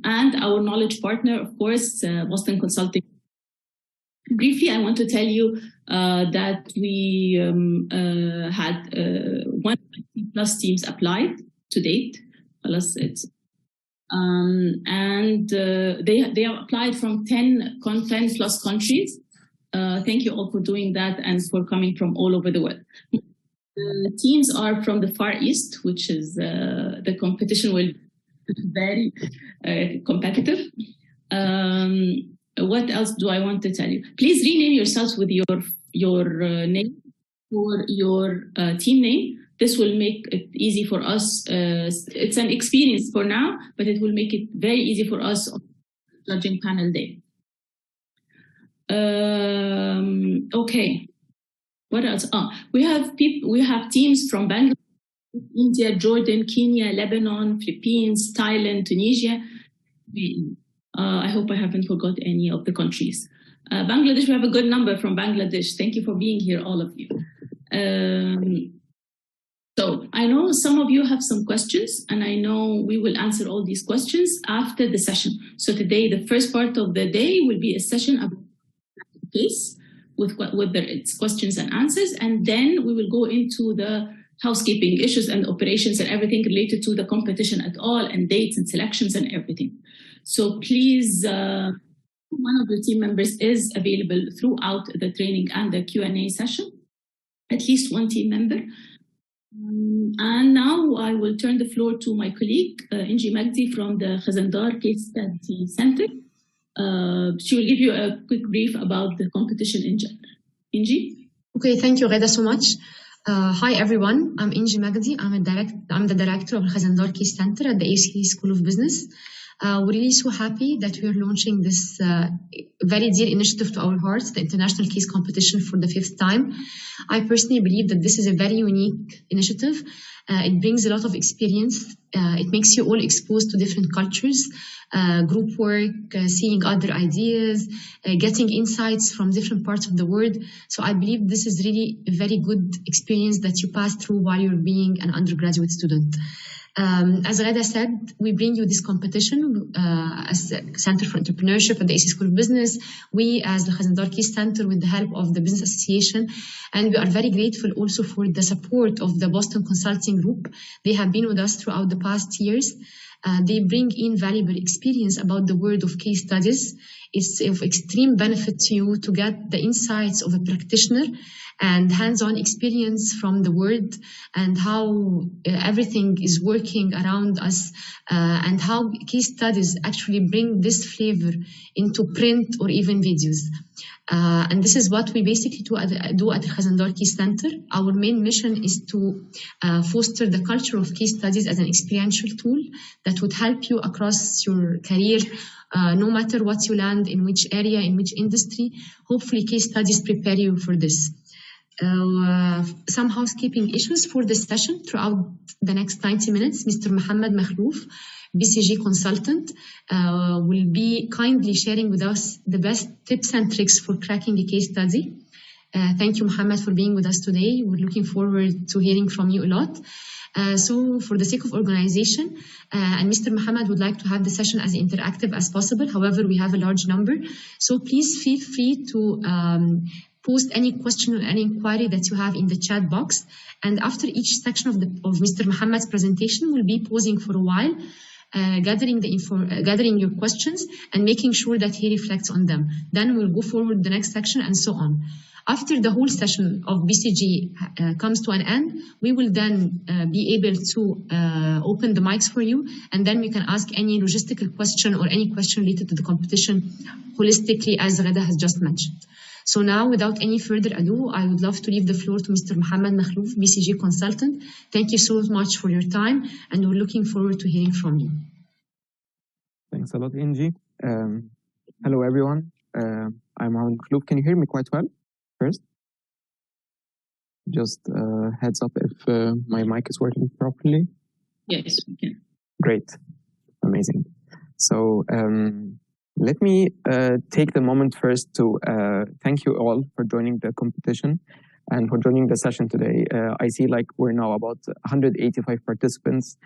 and our knowledge partner, of course, Boston Consulting. Briefly, I want to tell you that we had 120+ teams applied to date. And they have applied from 10+ countries. Thank you all for doing that and for coming from all over the world. The teams are from the Far East, which is the competition will be very competitive. What else do I want to tell you? Please rename yourselves with your name or your team name. This will make it easy for us. It's an experience for now, but it will make it very easy for us on judging panel day. Okay. What else? We have teams from Bangladesh, India, Jordan, Kenya, Lebanon, Philippines, Thailand, Tunisia. I hope I haven't forgot any of the countries. Bangladesh, we have a good number from Bangladesh. Thank you for being here, all of you. So I know some of you have some questions, and I know we will answer all these questions after the session. So today, the first part of the day will be a session about the case with its questions and answers, and then we will go into the housekeeping issues and operations and everything related to the competition at all, and dates and selections and everything. So please, one of your team members is available throughout the training and the Q&A session, at least one team member. And now I will turn the floor to my colleague, Inji Magdi from the Khazandar Case Study Center. She will give you a quick brief about the competition in general. Inji? Okay, thank you, Ghada, so much. Hi, everyone. I'm Inji Magdi. I'm the director of Khazandar Case Center at the ACE School of Business. We're really so happy that we are launching this very dear initiative to our hearts, the International Case Competition, for the 5th time. I personally believe that this is a very unique initiative. It brings a lot of experience. It makes you all exposed to different cultures, group work, seeing other ideas, getting insights from different parts of the world. So I believe this is really a very good experience that you pass through while you're being an undergraduate student. As Ghada said, we bring you this competition as a Center for Entrepreneurship at the ACE School of Business. We, as the Khazandar Case Center, with the help of the Business Association, and we are very grateful also for the support of the Boston Consulting Group. They have been with us throughout the past years. They bring in valuable experience about the world of case studies. It's of extreme benefit to you to get the insights of a practitioner and hands-on experience from the world and how everything is working around us and how case studies actually bring this flavor into print or even videos. And this is what we basically do at the Khazandar Case Center. Our main mission is to foster the culture of case studies as an experiential tool that would help you across your career, no matter what you land, in which area, in which industry. Hopefully, case studies prepare you for this. Some housekeeping issues for this session throughout the next 90 minutes. Mr. Mohammed Makhlouf, BCG consultant, will be kindly sharing with us the best tips and tricks for cracking a case study. Thank you, Mohammed, for being with us today. We're looking forward to hearing from you a lot. So for the sake of organization, and Mr. Mohammed would like to have the session as interactive as possible. However, we have a large number. So please feel free to post any question or any inquiry that you have in the chat box. And after each section of Mr. Mohammed's presentation, we'll be pausing for a while, gathering your questions and making sure that he reflects on them. Then we'll go forward the next section and so on. After the whole session of BCG comes to an end, we will then be able to open the mics for you, and then we can ask any logistical question or any question related to the competition holistically, as Ghada has just mentioned. So now, without any further ado, I would love to leave the floor to Mr. Mohammed Makhlouf, BCG consultant. Thank you so much for your time, and we're looking forward to hearing from you. Thanks a lot, Inji. Hello, everyone. I'm Mohammed Makhlouf. Can you hear me quite well? First, just heads up if my mic is working properly. Yes, we can. Great. Amazing. So let me take the moment first to thank you all for joining the competition and for joining the session today. I see like we're now about 185 participants.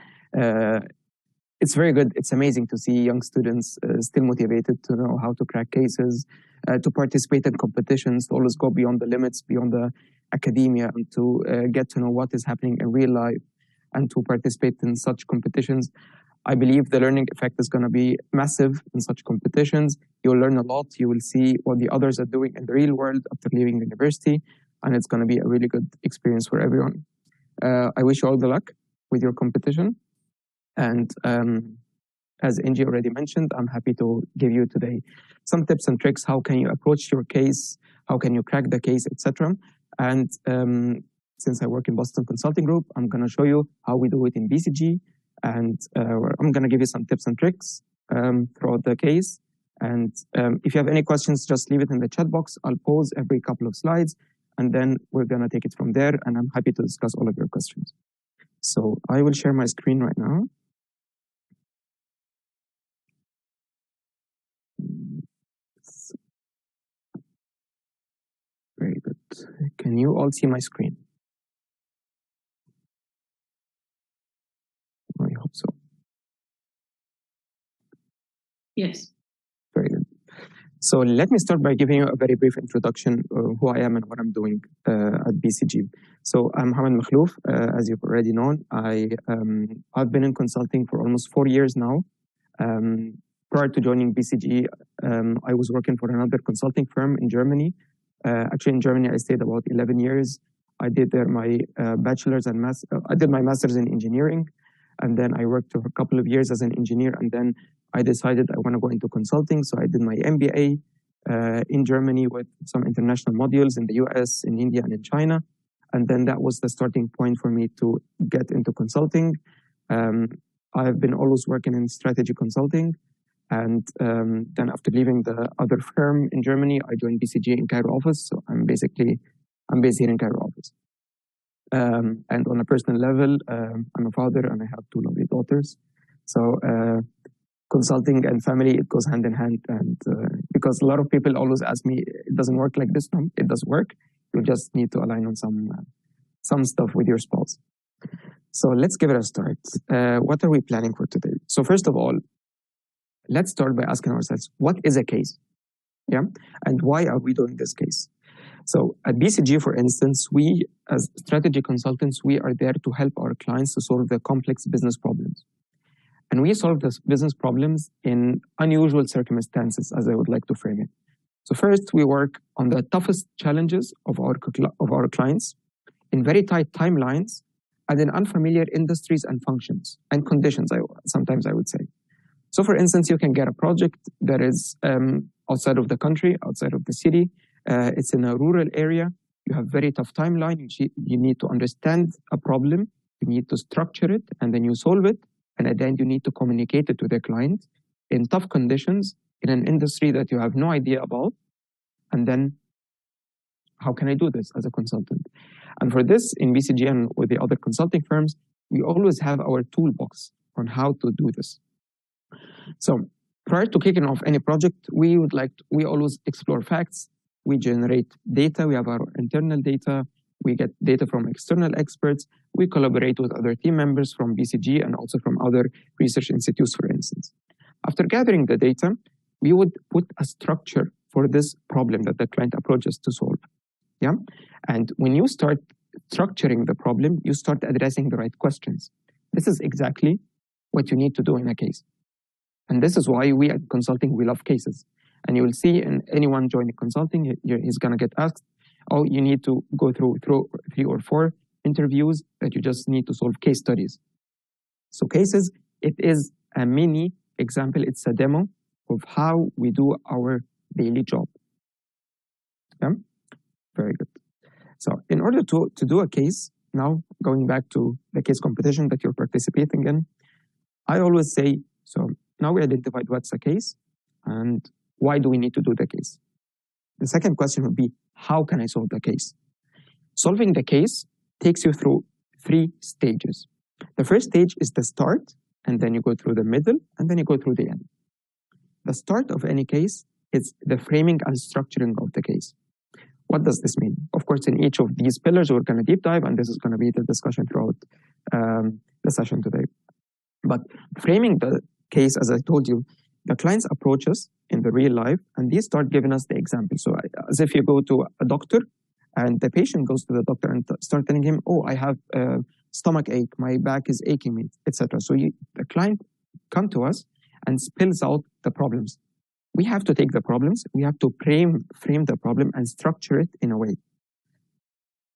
it's very good. It's amazing to see young students still motivated to know how to crack cases, to participate in competitions, to always go beyond the limits, beyond the academia, and to get to know what is happening in real life, and to participate in such competitions. I believe the learning effect is going to be massive in such competitions. You'll learn a lot. You will see what the others are doing in the real world after leaving university, and it's going to be a really good experience for everyone. I wish you all the luck with your competition. And as Ingy already mentioned, I'm happy to give you today some tips and tricks. How can you approach your case? How can you crack the case, etc. And since I work in Boston Consulting Group, I'm going to show you how we do it in BCG. And I'm going to give you some tips and tricks throughout the case. And if you have any questions, just leave it in the chat box. I'll pause every couple of slides, and then we're going to take it from there. And I'm happy to discuss all of your questions. So I will share my screen right now. Very good. Can you all see my screen? I hope so. Yes. Very good. So let me start by giving you a very brief introduction of who I am and what I'm doing at BCG. So I'm Mohamed Makhlouf, as you've already known. I've been in consulting for almost 4 years now. Prior to joining BCG, I was working for another consulting firm in Germany. Actually, in Germany, I stayed about 11 years. I did there my bachelor's and I did my master's in engineering, and then I worked for a couple of years as an engineer, and then I decided I want to go into consulting. So I did my MBA in Germany with some international modules in the US, in India, and in China. And then that was the starting point for me to get into consulting. I've been always working in strategy consulting. And then after leaving the other firm in Germany, I joined BCG in Cairo office. So I'm based here in Cairo office. And on a personal level, I'm a father and I have 2 lovely daughters. So consulting and family, it goes hand in hand. And because a lot of people always ask me, it doesn't work like this. No, it does work. You just need to align on some stuff with your spouse. So let's give it a start. What are we planning for today? So first of all, let's start by asking ourselves, what is a case? Yeah, and why are we doing this case? So at BCG, for instance, we as strategy consultants, we are there to help our clients to solve their complex business problems. And we solve these business problems in unusual circumstances, as I would like to frame it. So first, we work on the toughest challenges of our clients in very tight timelines and in unfamiliar industries and functions and conditions, sometimes I would say. So for instance, you can get a project that is outside of the country, outside of the city. It's in a rural area. You have very tough timeline. You need to understand a problem. You need to structure it, and then you solve it. And at the end, you need to communicate it to the client in tough conditions in an industry that you have no idea about. And then how can I do this as a consultant? And for this, in BCG and with the other consulting firms, we always have our toolbox on how to do this. So prior to kicking off any project, we always explore facts. We generate data. We have our internal data. We get data from external experts. We collaborate with other team members from BCG and also from other research institutes, for instance. After gathering the data, we would put a structure for this problem that the client approaches to solve. Yeah? And when you start structuring the problem, you start addressing the right questions. This is exactly what you need to do in a case. And this is why we at consulting, we love cases. And you will see in anyone joining consulting, he's going to get asked, oh, you need to go through 3 or 4 interviews that you just need to solve case studies. So cases, it is a mini example. It's a demo of how we do our daily job. Yeah? Very good. So in order to do a case, now going back to the case competition that you're participating in, I always say, so now we identified what's a case and why do we need to do the case? The second question would be, how can I solve the case? Solving the case takes you through 3 stages. The first stage is the start, and then you go through the middle, and then you go through the end. The start of any case is the framing and structuring of the case. What does this mean? Of course, in each of these pillars, we're going to deep dive, and this is going to be the discussion throughout the session today. But framing the case, as I told you, the clients approach us in the real life and they start giving us the example. So as if you go to a doctor and the patient goes to the doctor and start telling him, oh, I have stomach ache, my back is aching me, etc. So the client come to us and spills out the problems. We have to take the problems, we have to frame the problem and structure it in a way.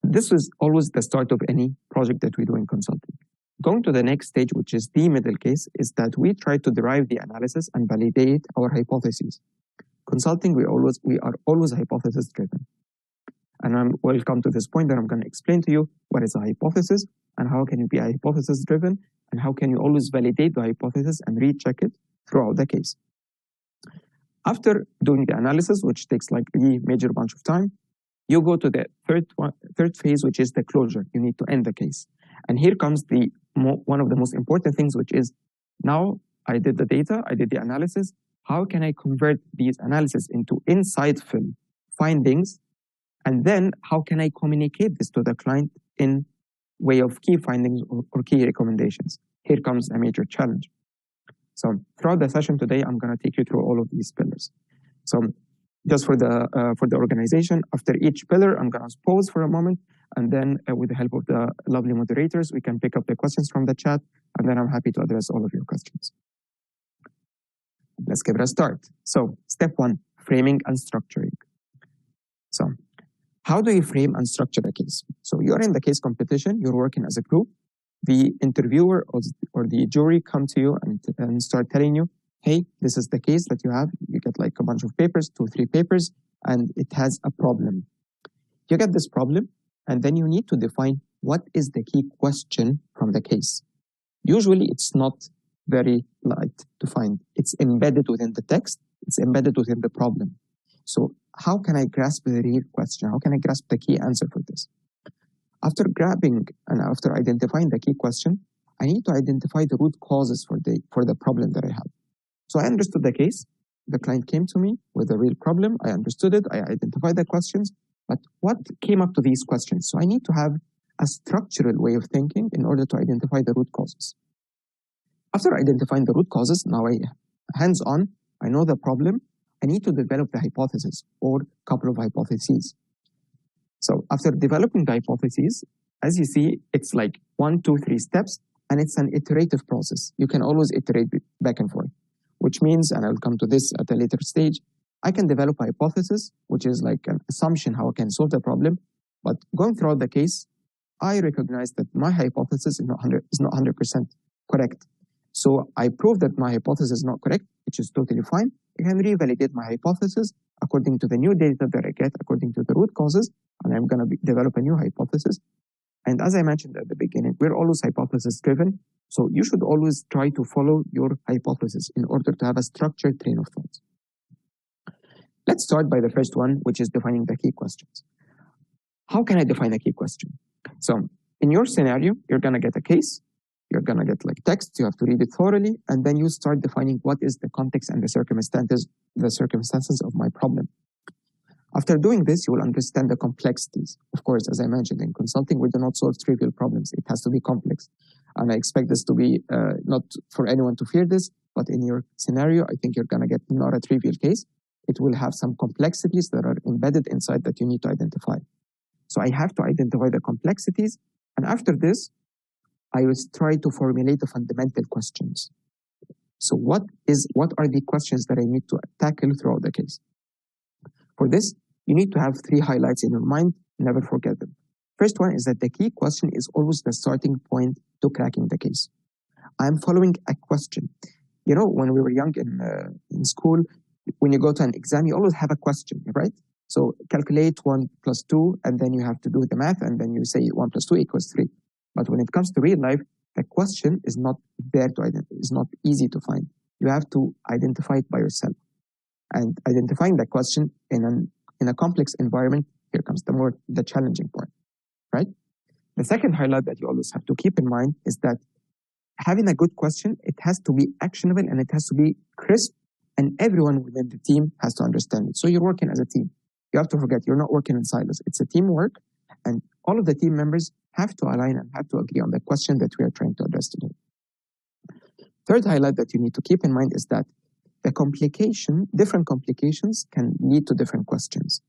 This is always the start of any project that we do in consulting. Going to the next stage, which is the middle case, is that we try to derive the analysis and validate our hypotheses. Consulting, we are always hypothesis driven. And we'll come to this point that I'm going to explain to you what is a hypothesis and how can it be a hypothesis driven and how can you always validate the hypothesis and recheck it throughout the case. After doing the analysis, which takes like a major bunch of time, you go to the third phase, which is the closure. You need to end the case. And here comes one of the most important things, which is now I did the data, I did the analysis. How can I convert these analysis into insightful findings? And then how can I communicate this to the client in way of key findings or key recommendations? Here comes a major challenge. So throughout the session today, I'm going to take you through all of these pillars. So just for the organization, after each pillar, I'm going to pause for a moment, and then with the help of the lovely moderators, we can pick up the questions from the chat, and then I'm happy to address all of your questions. Let's give it a start. So step 1, framing and structuring. So how do you frame and structure a case? So you're in the case competition, you're working as a group. The interviewer or the jury come to you and start telling you, hey, this is the case that you have. You get like a bunch of papers, 2 or 3 papers, and it has a problem. You get this problem, and then you need to define what is the key question from the case. Usually it's not very light to find. It's embedded within the text. It's embedded within the problem. So how can I grasp the real question? How can I grasp the key answer for this? After grabbing and after identifying the key question, I need to identify the root causes for the problem that I have. So I understood the case. The client came to me with a real problem. I understood it. I identified the questions. But what came up to these questions? So I need to have a structural way of thinking in order to identify the root causes. After identifying the root causes, now hands-on, I know the problem. I need to develop the hypothesis or a couple of hypotheses. So after developing the hypotheses, as you see, it's like 1, 2, 3 steps, and it's an iterative process. You can always iterate back and forth, which means, and I'll come to this at a later stage, I can develop a hypothesis, which is like an assumption how I can solve the problem. But going throughout the case, I recognize that my hypothesis is not 100% correct. So I prove that my hypothesis is not correct, which is totally fine. I can revalidate my hypothesis according to the new data that I get, according to the root causes, and I'm going to develop a new hypothesis. And as I mentioned at the beginning, we're always hypothesis driven. So you should always try to follow your hypothesis in order to have a structured train of thought. Let's start by the first one, which is defining the key questions. How can I define a key question? So in your scenario, you're going to get a case. You're going to get like text. You have to read it thoroughly. And then you start defining what is the context and the circumstances of my problem. After doing this, you will understand the complexities. Of course, as I mentioned, in consulting, we do not solve trivial problems. It has to be complex. And I expect this to be not for anyone to fear this, but in your scenario, I think you're going to get not a trivial case. It will have some complexities that are embedded inside that you need to identify. So I have to identify the complexities. And after this, I will try to formulate the fundamental questions. So what are the questions that I need to tackle throughout the case? For this, you need to have 3 highlights in your mind. Never forget them. First one is that the key question is always the starting point to cracking the case. I'm following a question. You know, when we were young in school, when you go to an exam, you always have a question, right? So calculate 1 plus 2, and then you have to do the math, and then you say 1 plus 2 equals 3. But when it comes to real life, the question is not there to identify. It's not easy to find. You have to identify it by yourself. And identifying the question in a complex environment, here comes the challenging part, right? The second highlight that you always have to keep in mind is that having a good question, it has to be actionable and it has to be crisp, and everyone within the team has to understand it. So you're working as a team. You have to forget you're not working in silos. It's a teamwork, and all of the team members have to align and have to agree on the question that we are trying to address today. Third highlight that you need to keep in mind is that different complications can lead to different questions.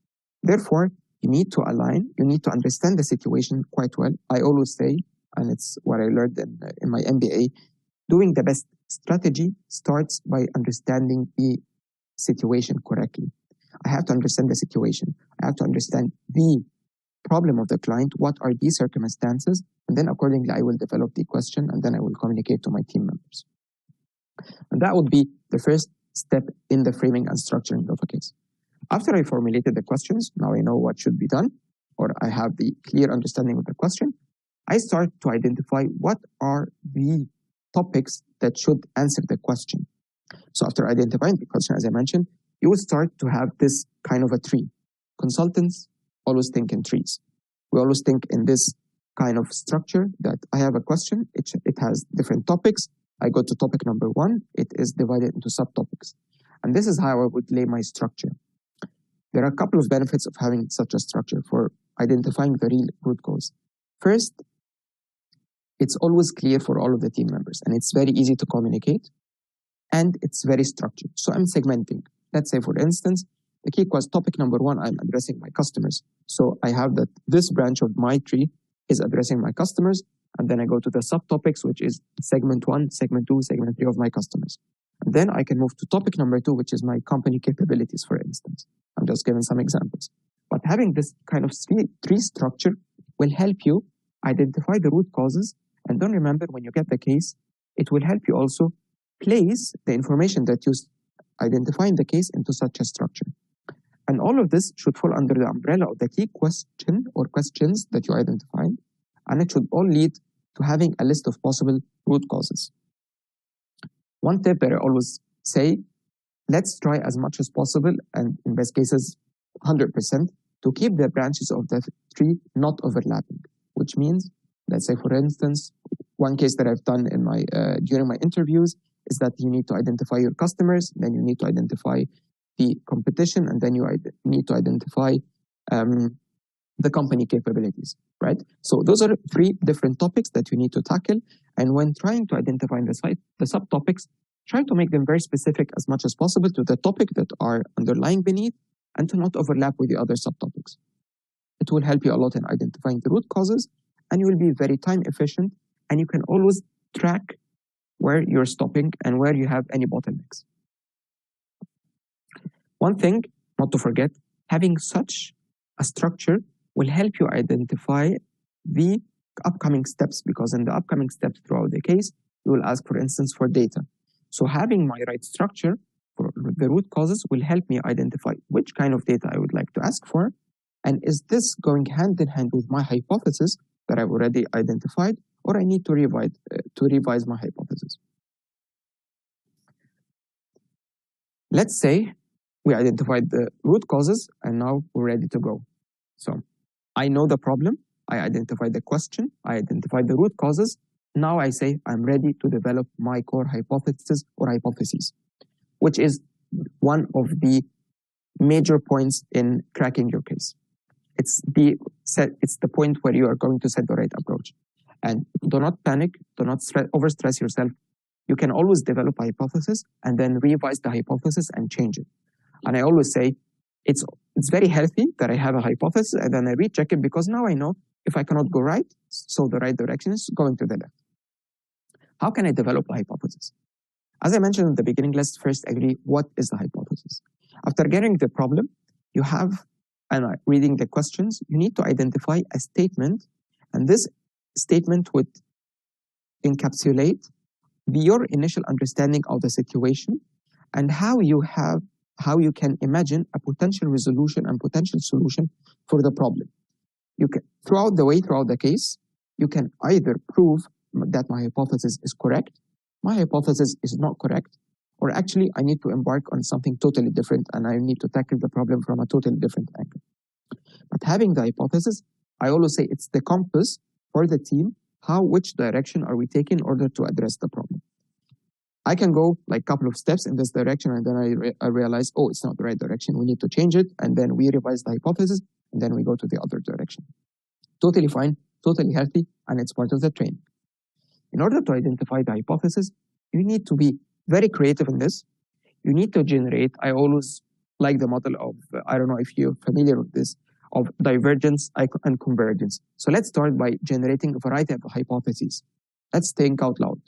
Therefore, you need to align, you need to understand the situation quite well. I always say, and it's what I learned in my MBA, doing the best strategy starts by understanding the situation correctly. I have to understand the situation. I have to understand the problem of the client, what are the circumstances, and then accordingly I will develop the question and then I will communicate to my team members. And that would be the first step in the framing and structuring of a case. After I formulated the questions, now I know what should be done, or I have the clear understanding of the question, I start to identify what are the topics that should answer the question. So after identifying the question, as I mentioned, you will start to have this kind of a tree. Consultants always think in trees. We always think in this kind of structure that I have a question, it has different topics. I go to topic number 1, it is divided into subtopics. And this is how I would lay my structure. There are a couple of benefits of having such a structure for identifying the real root cause. First, it's always clear for all of the team members and it's very easy to communicate and it's very structured. So I'm segmenting. Let's say, for instance, the key was topic number 1, I'm addressing my customers. So I have that this branch of my tree is addressing my customers, and then I go to the subtopics, which is segment 1, segment 2, segment 3 of my customers. And then I can move to topic number 2, which is my company capabilities, for instance. I'm just giving some examples. But having this kind of tree structure will help you identify the root causes. And don't remember, when you get the case, it will help you also place the information that you identify in the case into such a structure. And all of this should fall under the umbrella of the key question or questions that you identified. And it should all lead to having a list of possible root causes. One tip that I always say, let's try as much as possible, and in best cases, 100%, to keep the branches of the tree not overlapping, which means, let's say, for instance, one case that I've done in my during my interviews is that you need to identify your customers, then you need to identify the competition, and then you need to identify the company capabilities, right? So those are 3 different topics that you need to tackle. And when trying to identify the subtopics, try to make them very specific as much as possible to the topic that are underlying beneath and to not overlap with the other subtopics. It will help you a lot in identifying the root causes, and you will be very time efficient, and you can always track where you're stopping and where you have any bottlenecks. One thing not to forget, having such a structure will help you identify the upcoming steps, because in the upcoming steps throughout the case, you will ask, for instance, for data. So having my right structure for the root causes will help me identify which kind of data I would like to ask for, and is this going hand in hand with my hypothesis that I've already identified, or I need to revise my hypothesis. Let's say we identified the root causes and now we're ready to go. So I know the problem, I identified the question, I identified the root causes. Now I say I'm ready to develop my core hypothesis or hypotheses, which is one of the major points in cracking your case. It's the point where you are going to set the right approach. And do not panic, do not overstress yourself. You can always develop a hypothesis and then revise the hypothesis and change it. And I always say it's very healthy that I have a hypothesis and then I recheck it, because now I know if I cannot go right, so the right direction is going to the left. How can I develop a hypothesis? As I mentioned at the beginning, let's first agree what is the hypothesis. After getting the problem, you have, and reading the questions, you need to identify a statement, and this statement would encapsulate your initial understanding of the situation and how you can imagine a potential resolution and potential solution for the problem. You can, throughout the case, you can either prove that my hypothesis is correct, my hypothesis is not correct, or actually I need to embark on something totally different and I need to tackle the problem from a totally different angle. But having the hypothesis, I always say it's the compass for the team, which direction are we taking in order to address the problem. I can go like a couple of steps in this direction and then I realize, oh, it's not the right direction, we need to change it, and then we revise the hypothesis and then we go to the other direction. Totally fine, totally healthy, and it's part of the training. In order to identify the hypothesis, You need to be very creative in this. You need to generate, I always like the model of, I don't know if you're familiar with this, of divergence and convergence. So let's start by generating a variety of hypotheses. Let's think out loud.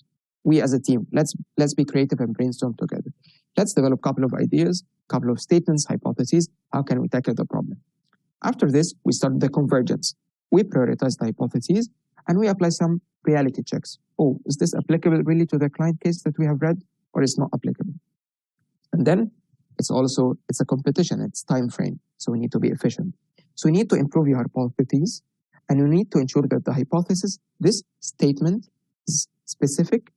We as a team, let's be creative and brainstorm together. Let's develop a couple of ideas, a couple of statements, hypotheses. How can we tackle the problem? After this, we start the convergence. We prioritize the hypotheses and we apply some reality checks. Oh, is this applicable really to the client case that we have read, or is not applicable? And then it's a competition, it's time frame. So we need to be efficient. So we need to improve your hypotheses, and you need to ensure that the hypothesis, this statement is specific,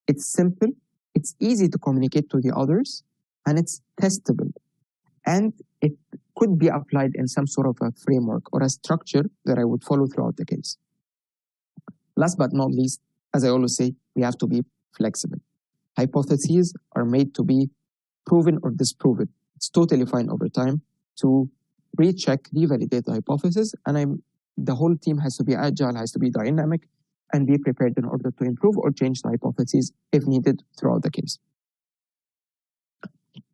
it's simple, it's easy to communicate to the others, and it's testable. And it could be applied in some sort of a framework or a structure that I would follow throughout the case. Last but not least, as I always say, we have to be flexible. Hypotheses are made to be proven or disproven. It's totally fine over time to recheck, revalidate the hypothesis, and the whole team has to be agile, has to be dynamic, and be prepared in order to improve or change the hypotheses if needed throughout the case.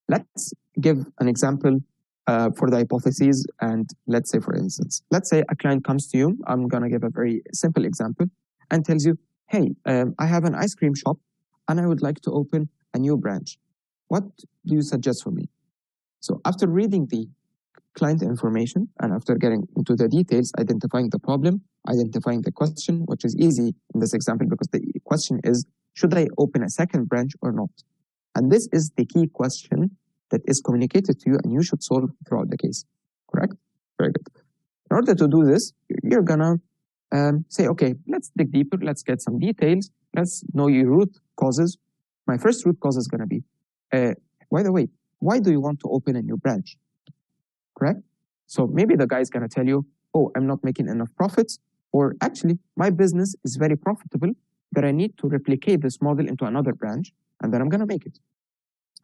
Let's give an example for the hypotheses, and let's say, for instance, let's say a client comes to you, I'm going to give a very simple example, and tells you, hey, I have an ice cream shop, and I would like to open a new branch. What do you suggest for me? So after reading the client information and after getting into the details, identifying the problem, identifying the question, which is easy in this example because the question is, should I open a second branch or not? And this is the key question that is communicated to you and you should solve throughout the case, correct? Very good. In order to do this, you're gonna say, okay, let's dig deeper, let's get some details, let's know your root causes. My first root cause is gonna be, by the way, why do you want to open a new branch? Correct? So maybe the guy is going to tell you, oh, I'm not making enough profits, or actually my business is very profitable, but I need to replicate this model into another branch, and then I'm going to make it.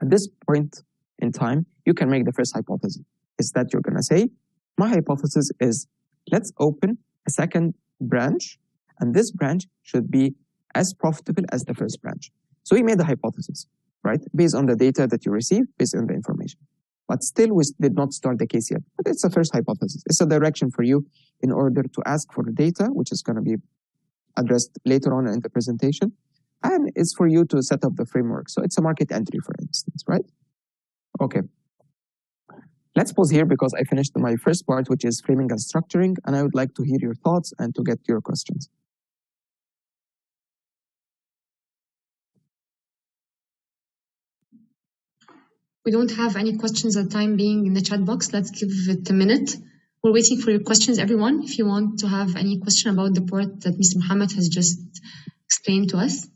At this point in time, you can make the first hypothesis. Is that you're going to say, my hypothesis is, let's open a second branch, and this branch should be as profitable as the first branch. So we made the hypothesis, right? Based on the data that you received, based on the information. But still, we did not start the case yet. But it's a first hypothesis. It's a direction for you in order to ask for the data, which is going to be addressed later on in the presentation. And it's for you to set up the framework. So it's a market entry, for instance, right? Okay. Let's pause here because I finished my first part, which is framing and structuring. And I would like to hear your thoughts and to get your questions. We don't have any questions at the time being in the chat box. Let's give it a minute. We're waiting for your questions, everyone. If you want to have any question about the part that Mr. Mohammed has just explained to us.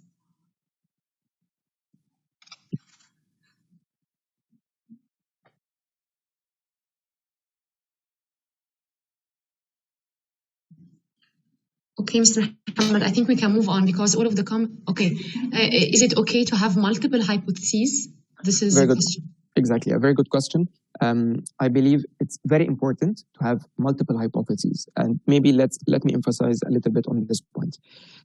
Okay, Mr. Mohammed, I think we can move on because all of the okay. Is it okay to have multiple hypotheses? This is very a good question. Exactly, a very good question. I believe it's very important to have multiple hypotheses, and maybe let me emphasize a little bit on this point.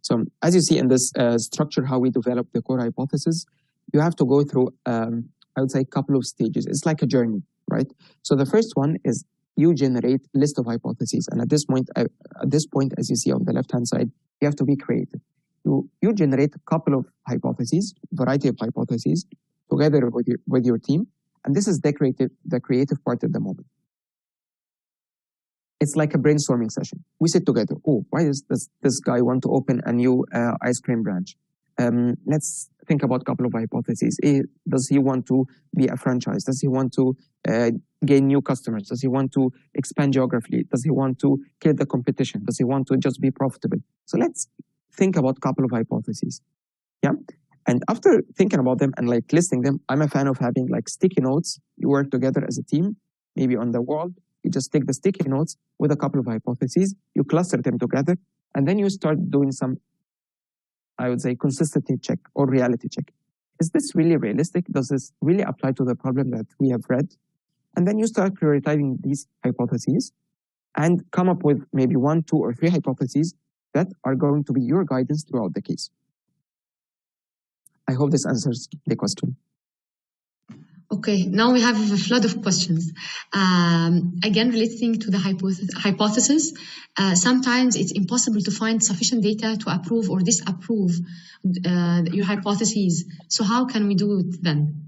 So, as you see in this structure, how we develop the core hypothesis, you have to go through, I would say, a couple of stages. It's like a journey, right? So the first one is you generate a list of hypotheses, and at this point, as you see on the left-hand side, you have to be creative. You generate a couple of hypotheses, variety of hypotheses, together with your team. And this is the creative part at the moment. It's like a brainstorming session. We sit together. Oh, why does this guy want to open a new ice cream branch? Let's think about a couple of hypotheses. Does he want to be a franchise? Does he want to gain new customers? Does he want to expand geographically? Does he want to kill the competition? Does he want to just be profitable? So let's think about a couple of hypotheses. Yeah. And after thinking about them and like listing them, I'm a fan of having like sticky notes. You work together as a team, maybe on the wall. You just take the sticky notes with a couple of hypotheses, you cluster them together, and then you start doing some, I would say, consistency check or reality check. Is this really realistic? Does this really apply to the problem that we have read? And then you start prioritizing these hypotheses and come up with maybe 1, 2, or 3 hypotheses that are going to be your guidance throughout the case. I hope this answers the question. Okay, now we have a flood of questions. Again, relating to the hypothesis, sometimes it's impossible to find sufficient data to approve or disapprove your hypotheses. So how can we do it then?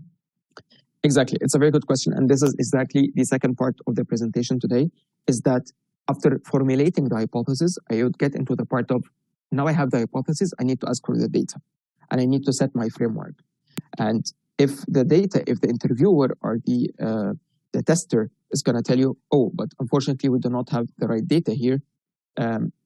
Exactly, it's a very good question. And this is exactly the second part of the presentation today, is that after formulating the hypothesis, I would get into the part of, now I have the hypothesis, I need to ask for the data. And I need to set my framework. And if the interviewer or the tester is going to tell you, oh, but unfortunately we do not have the right data here.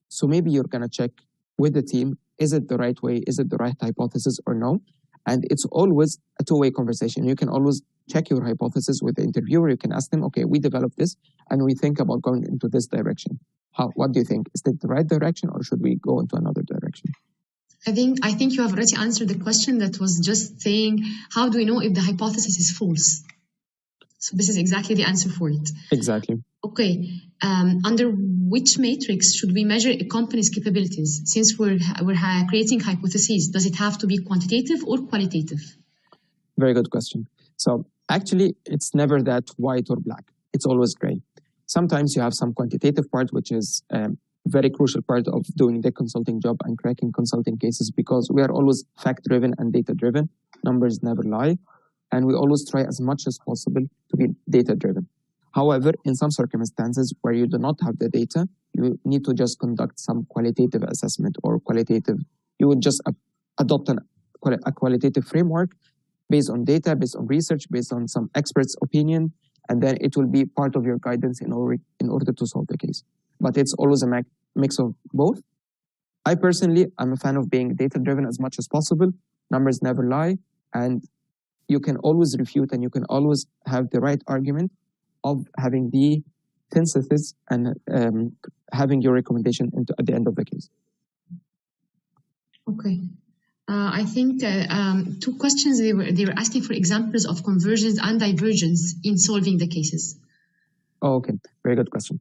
So maybe you're going to check with the team, is it the right way? Is it the right hypothesis or no? And it's always a two-way conversation. You can always check your hypothesis with the interviewer. You can ask them, okay, we developed this and we think about going into this direction. What do you think? Is it the right direction or should we go into another direction? I think you have already answered the question that was just saying, how do we know if the hypothesis is false? So this is exactly the answer for it. Exactly. Okay. Under which matrix should we measure a company's capabilities? Since we're creating hypotheses, does it have to be quantitative or qualitative? Very good question. So actually, it's never that white or black. It's always gray. Sometimes you have some quantitative part, which is very crucial part of doing the consulting job and cracking consulting cases, because we are always fact-driven and data-driven. Numbers never lie. And we always try as much as possible to be data-driven. However, in some circumstances where you do not have the data, you need to just conduct some qualitative assessment or qualitative. You would just adopt a qualitative framework based on data, based on research, based on some experts' opinion, and then it will be part of your guidance in order to solve the case. But it's always a mix of both. I personally, I'm a fan of being data-driven as much as possible. Numbers never lie, and you can always refute and you can always have the right argument of having the synthesis and having your recommendation at the end of the case. Okay. I think two questions, they were asking for examples of convergence and divergence in solving the cases. Oh, okay, very good question.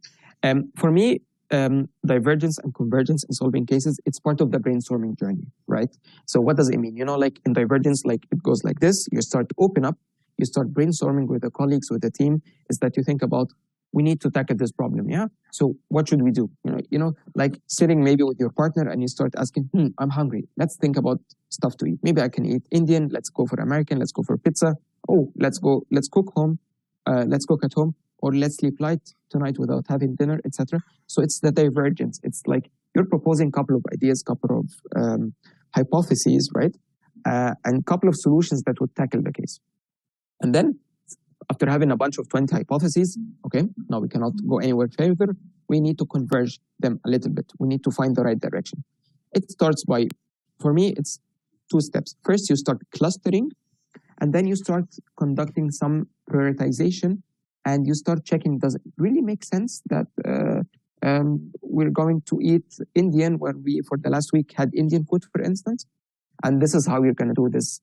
For me, divergence and convergence in solving cases, it's part of the brainstorming journey, right? So what does it mean? You know, like in divergence, like it goes like this, you start to open up, you start brainstorming with the colleagues, with the team, is that you think about, we need to tackle this problem, yeah? So what should we do? You know, like sitting maybe with your partner and you start asking, I'm hungry. Let's think about stuff to eat. Maybe I can eat Indian. Let's go for American. Let's go for pizza. Oh, let's cook home. Let's cook at home, or let's sleep light tonight without having dinner, etc. So it's the divergence. It's like you're proposing a couple of ideas, couple of hypotheses, right? And a couple of solutions that would tackle the case. And then after having a bunch of 20 hypotheses, okay, now we cannot go anywhere further. We need to converge them a little bit. We need to find the right direction. It starts by, for me, it's two steps. First, you start clustering, and then you start conducting some prioritization, and you start checking, does it really make sense that we're going to eat Indian when we, for the last week, had Indian food, for instance? And this is how you're going to do this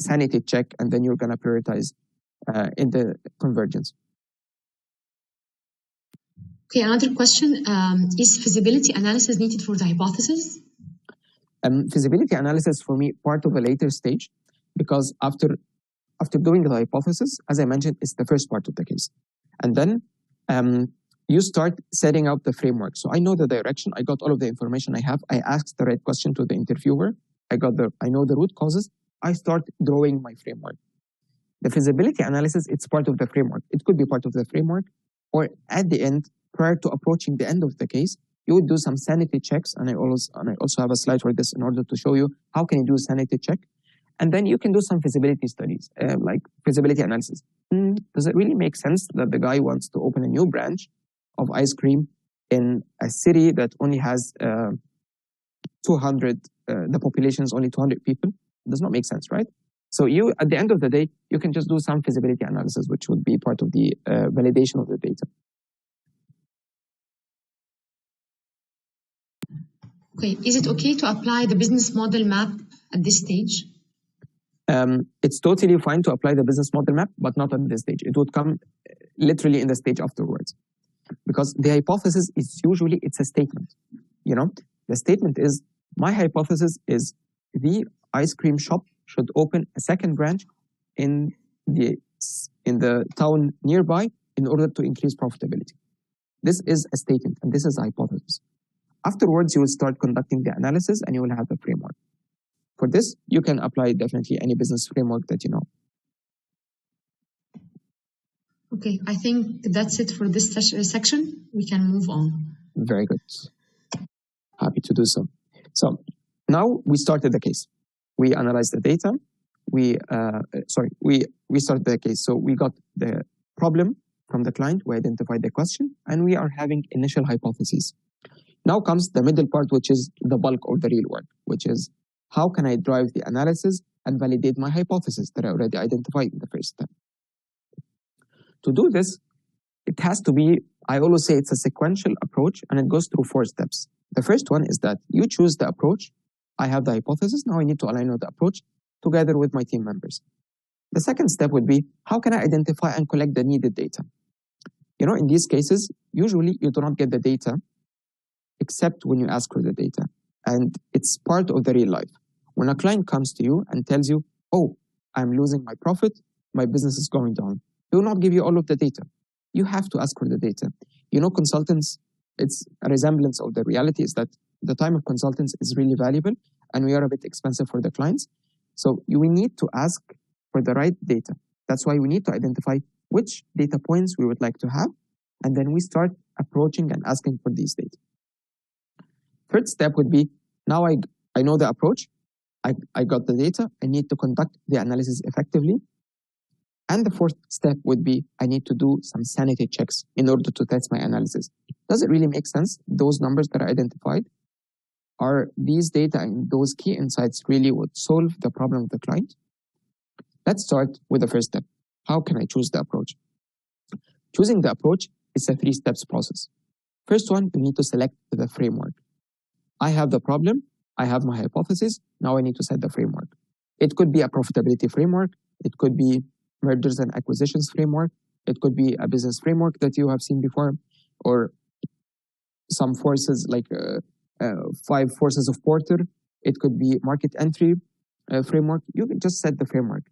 sanity check, and then you're going to prioritize in the convergence. Okay, another question. Is feasibility analysis needed for the hypothesis? Feasibility analysis, for me, part of a later stage, because after doing the hypothesis, as I mentioned, it's the first part of the case. And then you start setting out the framework. So I know the direction, I got all of the information I have, I asked the right question to the interviewer, I know the root causes, I start drawing my framework. The feasibility analysis, it's part of the framework. It could be part of the framework, or at the end, prior to approaching the end of the case, you would do some sanity checks, and I also have a slide for this in order to show you how can you do a sanity check. And then you can do some feasibility studies, like feasibility analysis. Does it really make sense that the guy wants to open a new branch of ice cream in a city that only has 200, the population is only 200 people? It does not make sense, right? So you, at the end of the day, you can just do some feasibility analysis, which would be part of the validation of the data. Okay, is it okay to apply the business model map at this stage? It's totally fine to apply the business model map, but not at this stage. It would come literally in the stage afterwards. Because the hypothesis is usually, it's a statement. You know, the statement is, my hypothesis is the ice cream shop should open a second branch in the town nearby in order to increase profitability. This is a statement, and this is a hypothesis. Afterwards, you will start conducting the analysis, and you will have the framework. For this, you can apply definitely any business framework that you know. Okay, I think that's it for this section. We can move on. Very good. Happy to do so. So now we started the case. We analyzed the data. We started the case. So we got the problem from the client. We identified the question, and we are having initial hypotheses. Now comes the middle part, which is the bulk of the real work, which is how can I drive the analysis and validate my hypothesis that I already identified in the first step. To do this, it has to be, I always say it's a sequential approach, and it goes through 4 steps. The first one is that you choose the approach. I have the hypothesis. Now I need to align with the approach together with my team members. The second step would be, how can I identify and collect the needed data? You know, in these cases, usually you do not get the data except when you ask for the data. And it's part of the real life. When a client comes to you and tells you, oh, I'm losing my profit, my business is going down, they will not give you all of the data. You have to ask for the data. You know, consultants, it's a resemblance of the reality is that the time of consultants is really valuable, and we are a bit expensive for the clients. So we need to ask for the right data. That's why we need to identify which data points we would like to have, and then we start approaching and asking for these data. Third step would be, now I know the approach, I got the data, I need to conduct the analysis effectively. And the fourth step would be, I need to do some sanity checks in order to test my analysis. Does it really make sense? Those numbers that are identified, are these data and those key insights really would solve the problem of the client? Let's start with the first step. How can I choose the approach? Choosing the approach is a 3 steps process. First one, you need to select the framework. I have the problem, I have my hypothesis, now I need to set the framework. It could be a profitability framework, it could be mergers and acquisitions framework, it could be a business framework that you have seen before, or some forces like 5 forces of Porter. It could be market entry framework. You can just set the framework.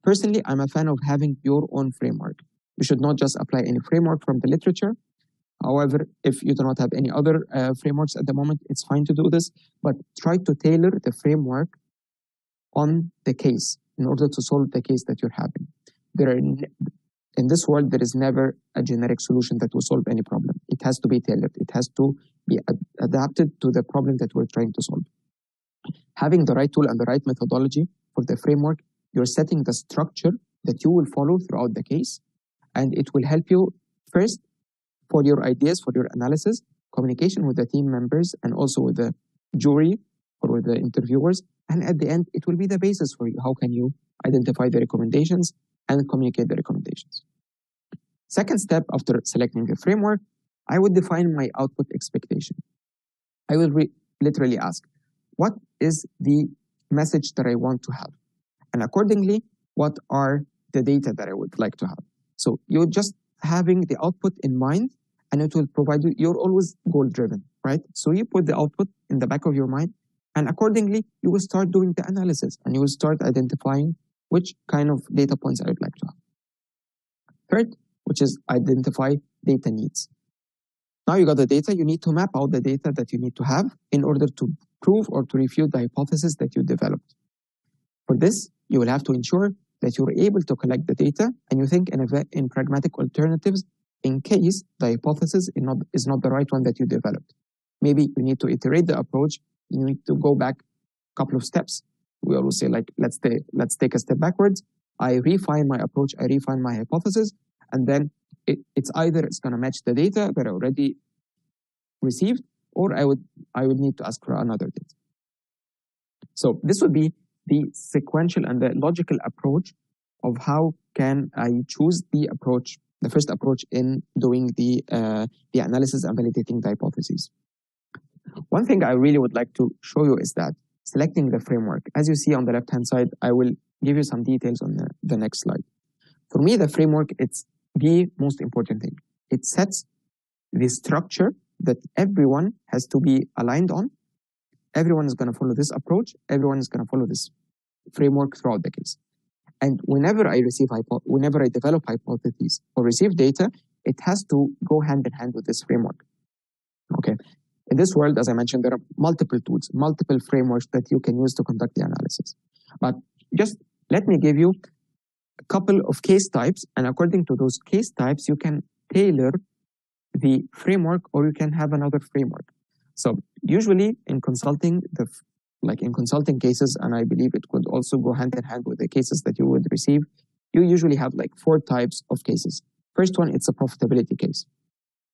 Personally, I'm a fan of having your own framework. You should not just apply any framework from the literature. However, if you do not have any other frameworks at the moment, it's fine to do this, but try to tailor the framework on the case in order to solve the case that you're having. In this world, there is never a generic solution that will solve any problem. It has to be tailored. It has to be adapted to the problem that we're trying to solve. Having the right tool and the right methodology for the framework, you're setting the structure that you will follow throughout the case, and it will help you first for your ideas, for your analysis, communication with the team members, and also with the jury or with the interviewers. And at the end, it will be the basis for you. How can you identify the recommendations and communicate the recommendations? Second step, after selecting the framework, I would define my output expectation. I will literally ask, what is the message that I want to have? And accordingly, what are the data that I would like to have? So you're just having the output in mind, and it will provide you, you're always goal-driven, right? So you put the output in the back of your mind, and accordingly, you will start doing the analysis, and you will start identifying which kind of data points I would like to have. Third, which is identify data needs. Now you got the data, you need to map out the data that you need to have in order to prove or to refute the hypothesis that you developed. For this, you will have to ensure that you're able to collect the data and you think in pragmatic alternatives in case the hypothesis is not the right one that you developed. Maybe you need to iterate the approach, you need to go back a couple of steps. We always say, like, let's take a step backwards. I refine my approach, I refine my hypothesis, and then it's either it's going to match the data that I already received, or I would need to ask for another data. So this would be the sequential and the logical approach of how can I choose the approach, the first approach in doing the analysis and validating the hypotheses. One thing I really would like to show you is that selecting the framework, as you see on the left-hand side, I will give you some details on the next slide. For me, the framework, it's the most important thing. It sets the structure that everyone has to be aligned on, everyone is going to follow this approach. Everyone is going to follow this framework throughout the case. And whenever I develop hypotheses or receive data, it has to go hand in hand with this framework. Okay. In this world, as I mentioned, there are multiple tools, multiple frameworks that you can use to conduct the analysis. But just let me give you a couple of case types, and according to those case types, you can tailor the framework or you can have another framework. So usually in consulting, in consulting cases, and I believe it could also go hand in hand with the cases that you would receive, you usually have like 4 types of cases. First one, it's a profitability case.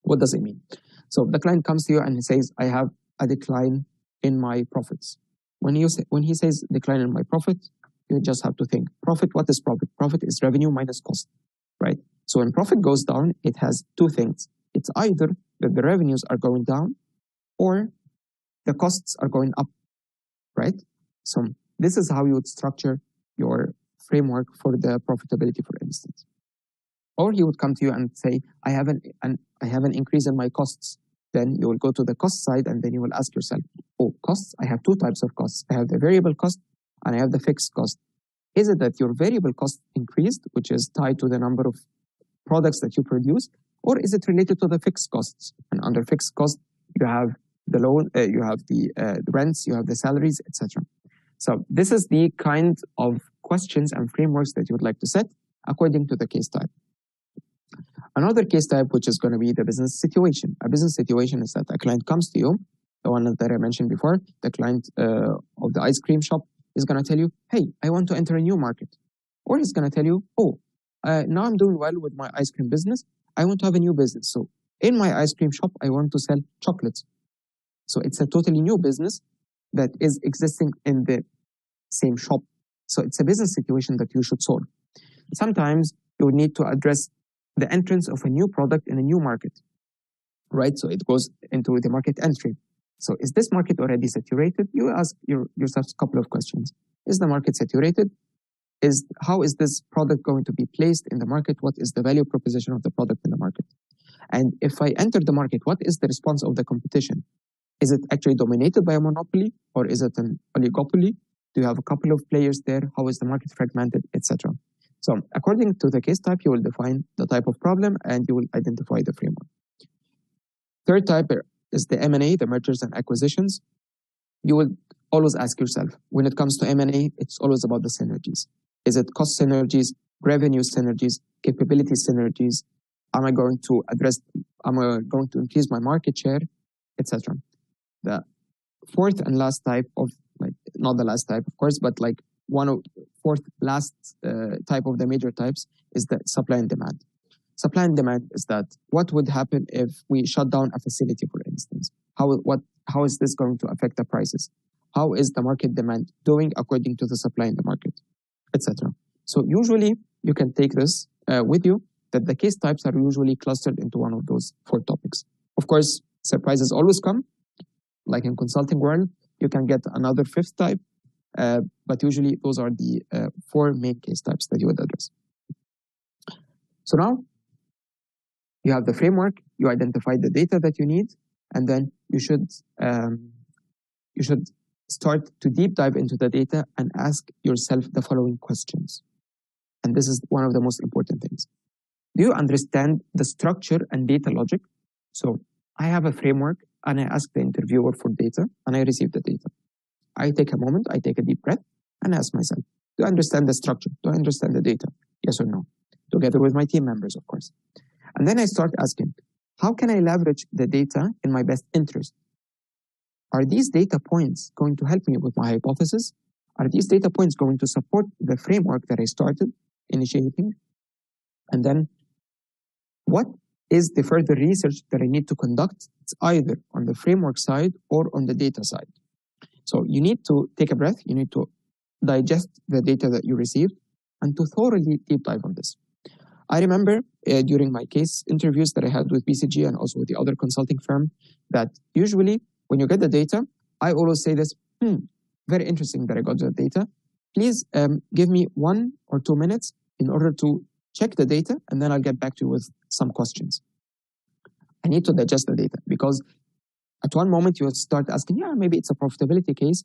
What does it mean? So the client comes to you and he says, I have a decline in my profits. When he says decline in my profit, you just have to think, profit, what is profit? Profit is revenue minus cost, right? So when profit goes down, it has 2 things. It's either that the revenues are going down or the costs are going up, right? So this is how you would structure your framework for the profitability, for instance. Or he would come to you and say, I have an increase in my costs. Then you will go to the cost side and then you will ask yourself, oh, costs, I have 2 types of costs. I have the variable cost and I have the fixed cost. Is it that your variable cost increased, which is tied to the number of products that you produce, or is it related to the fixed costs? And under fixed cost, you have the loan, you have the rents, you have the salaries, etc. So this is the kind of questions and frameworks that you would like to set according to the case type. Another case type, which is going to be the business situation. A business situation is that a client comes to you, the one that I mentioned before, the client of the ice cream shop is going to tell you, hey, I want to enter a new market. Or he's going to tell you, oh, now I'm doing well with my ice cream business. I want to have a new business. So in my ice cream shop, I want to sell chocolates. So it's a totally new business that is existing in the same shop. So it's a business situation that you should solve. Sometimes you need to address the entrance of a new product in a new market, right? So it goes into the market entry. So is this market already saturated? You ask yourself a couple of questions. Is the market saturated? How is this product going to be placed in the market? What is the value proposition of the product in the market? And if I enter the market, what is the response of the competition? Is it actually dominated by a monopoly or is it an oligopoly? Do you have a couple of players there? How is the market fragmented, etc.? So according to the case type, you will define the type of problem and you will identify the framework. Third type is the M&A, the mergers and acquisitions. You will always ask yourself, when it comes to M&A, it's always about the synergies. Is it cost synergies, revenue synergies, capability synergies? Am I going to increase my market share, etc.? The fourth and last type of, not the last type, of course, but fourth last type of the major types is the supply and demand. Supply and demand is that what would happen if we shut down a facility, for instance? How is this going to affect the prices? How is the market demand doing according to the supply in the market, etc.? So usually you can take this with you, that the case types are usually clustered into one of those 4 topics. Of course, surprises always come. Like in consulting world, you can get another 5th type, but usually those are the 4 main case types that you would address. So now you have the framework, you identify the data that you need, and then you should start to deep dive into the data and ask yourself the following questions. And this is one of the most important things. Do you understand the structure and data logic? So I have a framework and I ask the interviewer for data and I receive the data. I take a moment, I take a deep breath and ask myself, do I understand the structure? Do I understand the data? Yes or no? Together with my team members, of course. And then I start asking, how can I leverage the data in my best interest? Are these data points going to help me with my hypothesis? Are these data points going to support the framework that I started initiating? And then what is the further research that I need to conduct? It's either on the framework side or on the data side. So you need to take a breath. You need to digest the data that you received and to thoroughly deep dive on this. I remember during my case interviews that I had with BCG and also with the other consulting firm that usually when you get the data, I always say this, very interesting that I got the data. Please give me 1 or 2 minutes in order to check the data and then I'll get back to you with some questions. I need to digest the data because At one moment, you would start asking, yeah, maybe it's a profitability case.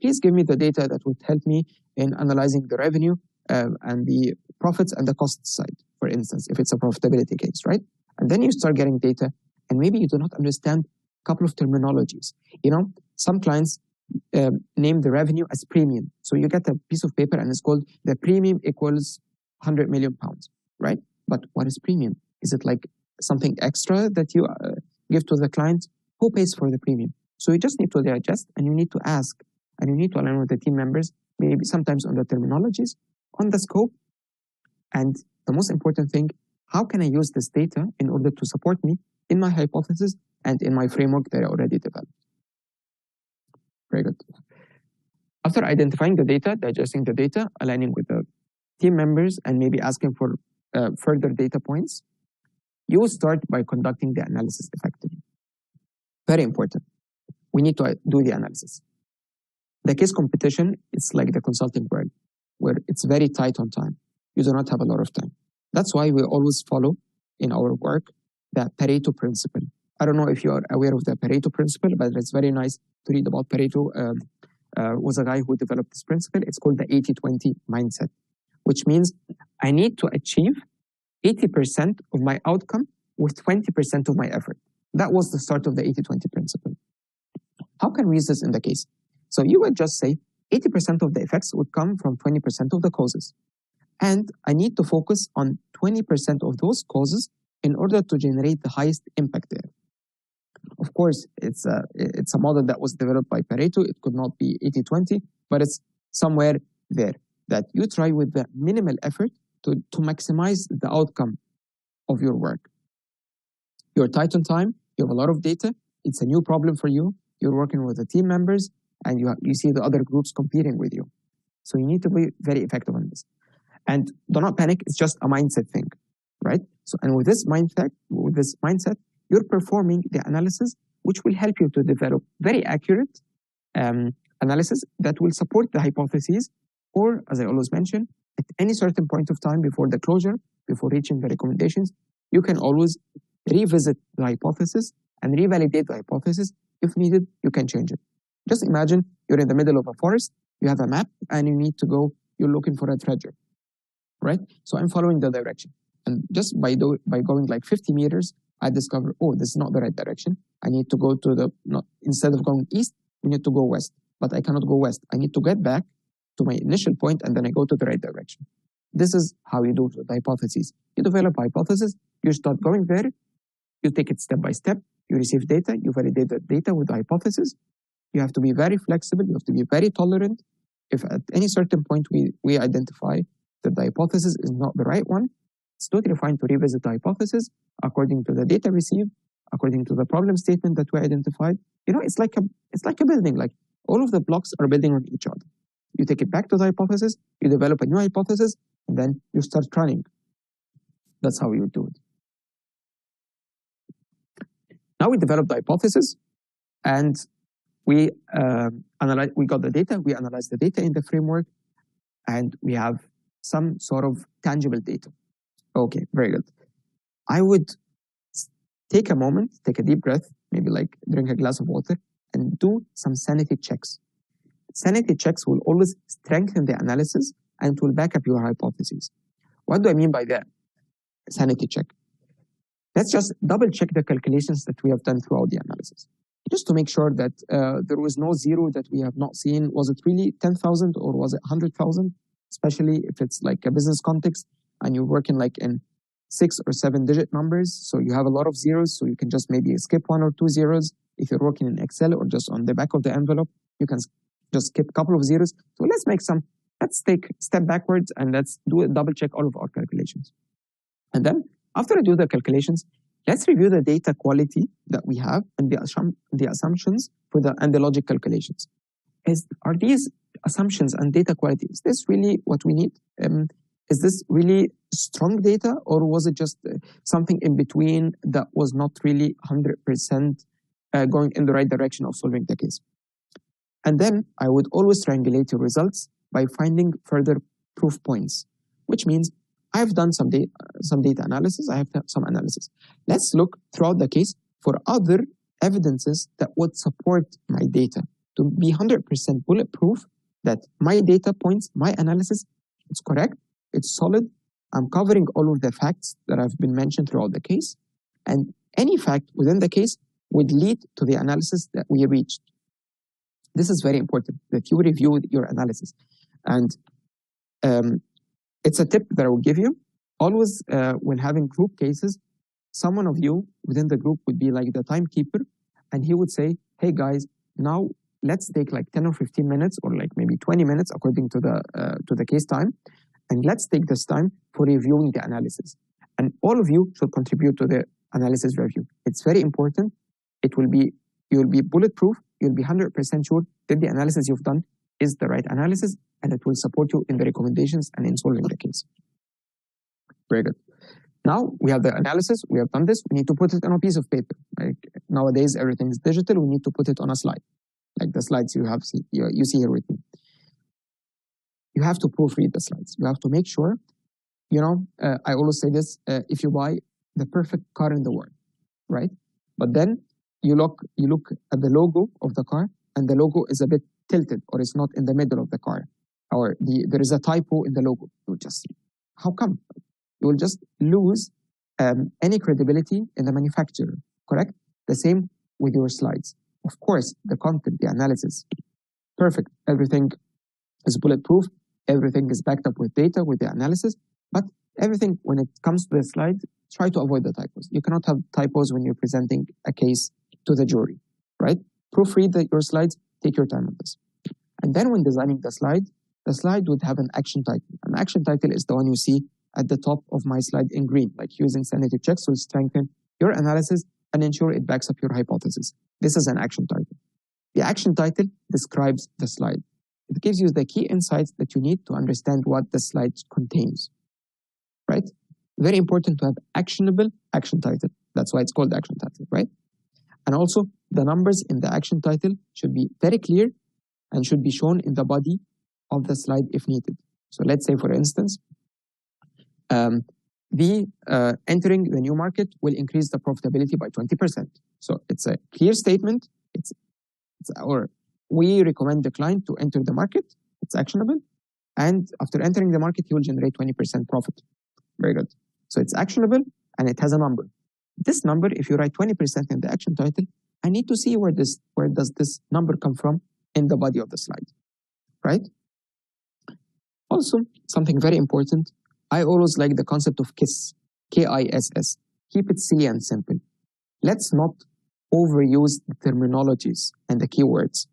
Please give me the data that would help me in analyzing the revenue and the profits and the cost side, for instance, if it's a profitability case, right? And then you start getting data, and maybe you do not understand a couple of terminologies. You know, some clients name the revenue as premium. So you get a piece of paper and it's called the premium equals 100 million pounds, right? But what is premium? Is it like something extra that you give to the client? Who pays for the premium? So you just need to digest, and you need to ask, and you need to align with the team members, maybe sometimes on the terminologies, on the scope, and the most important thing, how can I use this data in order to support me in my hypothesis and in my framework that I already developed? Very good. After identifying the data, digesting the data, aligning with the team members, and maybe asking for further data points, you will start by conducting the analysis effectively. Very important. We need to do the analysis. The case competition is like the consulting world, where it's very tight on time. You do not have a lot of time. That's why we always follow in our work the Pareto principle. I don't know if you are aware of the Pareto principle, but it's very nice to read about Pareto. Was a guy who developed this principle. It's called the 80-20 mindset, which means I need to achieve 80% of my outcome with 20% of my effort. That was the start of the 80-20 principle. How can we use this in the case? So you would just say 80% of the effects would come from 20% of the causes. And I need to focus on 20% of those causes in order to generate the highest impact there. Of course, it's a model that was developed by Pareto. It could not be 80-20, but it's somewhere there that you try with the minimal effort to maximize the outcome of your work. You're tight on time. You have a lot of data. It's a new problem for you. You're working with the team members, and you see the other groups competing with you. So you need to be very effective on this. And do not panic. It's just a mindset thing, right? So, and with this mindset, you're performing the analysis, which will help you to develop very accurate analysis that will support the hypotheses, or, as I always mention, at any certain point of time before the closure, before reaching the recommendations, you can always revisit the hypothesis and revalidate the hypothesis. If needed, you can change it. Just imagine you're in the middle of a forest, you have a map, and you need to go, you're looking for a treasure, right? So I'm following the direction. And just by going like 50 meters, I discover, oh, this is not the right direction. I need to go to instead of going east, we need to go west. But I cannot go west. I need to get back to my initial point, and then I go to the right direction. This is how you do the hypotheses. You develop a hypothesis, you start going there, you take it step by step, you receive data, you validate the data with the hypothesis. You have to be very flexible, you have to be very tolerant. If at any certain point we identify that the hypothesis is not the right one, it's totally fine to revisit the hypothesis according to the data received, according to the problem statement that we identified. You know, it's like a building, like all of the blocks are building on each other. You take it back to the hypothesis, you develop a new hypothesis, and then you start running. That's how we would do it. Now we developed the hypothesis, and we got the data, we analyzed the data in the framework, and we have some sort of tangible data. Okay, very good. I would take a moment, take a deep breath, maybe like drink a glass of water, and do some sanity checks. Sanity checks will always strengthen the analysis and it will back up your hypotheses. What do I mean by that? Sanity check. Let's just double check the calculations that we have done throughout the analysis, just to make sure that there was no zero that we have not seen. Was it really 10,000 or was it 100,000? Especially if it's like a business context and you're working like in 6 or 7 digit numbers. So you have a lot of zeros, so you can just maybe skip 1 or 2 zeros. If you're working in Excel or just on the back of the envelope, you can just skip a couple of zeros. So let's take a step backwards and let's double check all of our calculations. And then after I do the calculations, let's review the data quality that we have and the assumptions and the logic calculations. Are these assumptions and data quality, is this really what we need? Is this really strong data, or was it just something in between that was not really 100% going in the right direction of solving the case? And then I would always triangulate your results by finding further proof points, which means I've done some data analysis, I have done some analysis. Let's look throughout the case for other evidences that would support my data to be 100% bulletproof that my data points, my analysis, it's correct, it's solid, I'm covering all of the facts that have been mentioned throughout the case, and any fact within the case would lead to the analysis that we reached. This is very important, that you review your analysis. And it's a tip that I will give you. Always, when having group cases, someone of you within the group would be like the timekeeper, and he would say, hey guys, now let's take like 10 or 15 minutes or like maybe 20 minutes according to the case time, and let's take this time for reviewing the analysis. And all of you should contribute to the analysis review. It's very important. You'll be bulletproof. You'll be 100% sure that the analysis you've done is the right analysis, and it will support you in the recommendations and in solving the case. Very good. Now we have the analysis, we have done this, we need to put it on a piece of paper. Like nowadays, everything is digital, we need to put it on a slide. Like the slides you see here with me. You have to proofread the slides. You have to make sure, I always say this, if you buy the perfect car in the world, right? But then you look at the logo of the car, and the logo is a bit tilted, or it's not in the middle of the car, or there is a typo in the logo. You'll just see, how come? You will just lose any credibility in the manufacturer, correct? The same with your slides. Of course, the content, the analysis, perfect. Everything is bulletproof. Everything is backed up with data, with the analysis. But everything, when it comes to the slide, try to avoid the typos. You cannot have typos when you're presenting a case to the jury, right? Proofread your slides. Take your time on this. And then when designing the slide would have an action title. An action title is the one you see at the top of my slide in green, like using sanity checks will strengthen your analysis and ensure it backs up your hypothesis. This is an action title. The action title describes the slide. It gives you the key insights that you need to understand what the slide contains, right? Very important to have actionable action title. That's why it's called action title, right? And also, the numbers in the action title should be very clear and should be shown in the body of the slide if needed. So let's say, for instance, entering the new market will increase the profitability by 20%. So it's a clear statement. Or we recommend the client to enter the market. It's actionable. And after entering the market, he will generate 20% profit. Very good. So it's actionable and it has a number. This number, if you write 20% in the action title, I need to see where does this number come from in the body of the slide, right? Also, something very important, I always like the concept of KISS, K-I-S-S. Keep it silly and simple. Let's not overuse the terminologies and the keywords.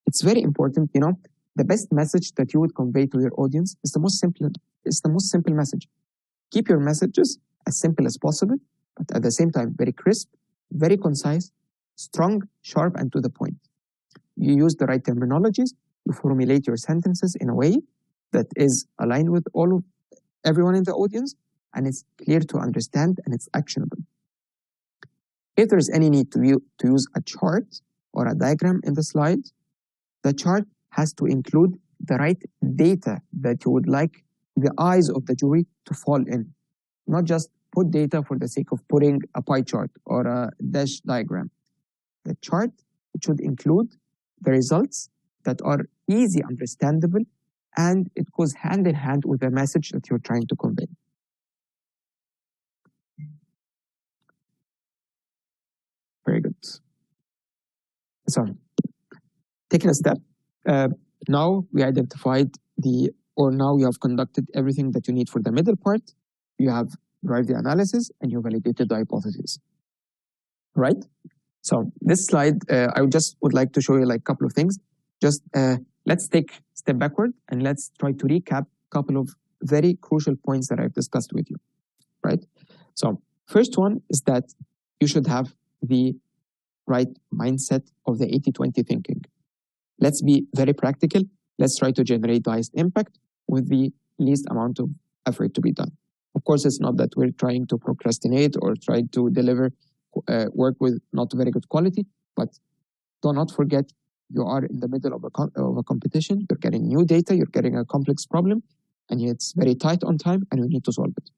It's very important, the best message that you would convey to your audience is the most simple message. Keep your messages as simple as possible, but at the same time, very crisp, very concise, strong, sharp, and to the point. You use the right terminologies, you formulate your sentences in a way that is aligned with everyone in the audience, and it's clear to understand and it's actionable. If there's any need to use a chart or a diagram in the slide, the chart has to include the right data that you would like the eyes of the jury to fall in. Not just put data for the sake of putting a pie chart or a dash diagram. The chart should include the results that are easy, understandable, and it goes hand in hand with the message that you're trying to convey. Very good. So, taking a step, now we identified now you have conducted everything that you need for the middle part. You have derived the analysis and you validated the hypothesis, right? So this slide, I would like to show you like a couple of things. Just let's take a step backward and let's try to recap a couple of very crucial points that I've discussed with you, right? So first one is that you should have the right mindset of the 80-20 thinking. Let's be very practical. Let's try to generate the highest impact with the least amount of effort to be done. Of course, it's not that we're trying to procrastinate or try to deliver work with not very good quality, but do not forget you are in the middle of a competition. You're getting new data, you're getting a complex problem, and it's very tight on time, and you need to solve it.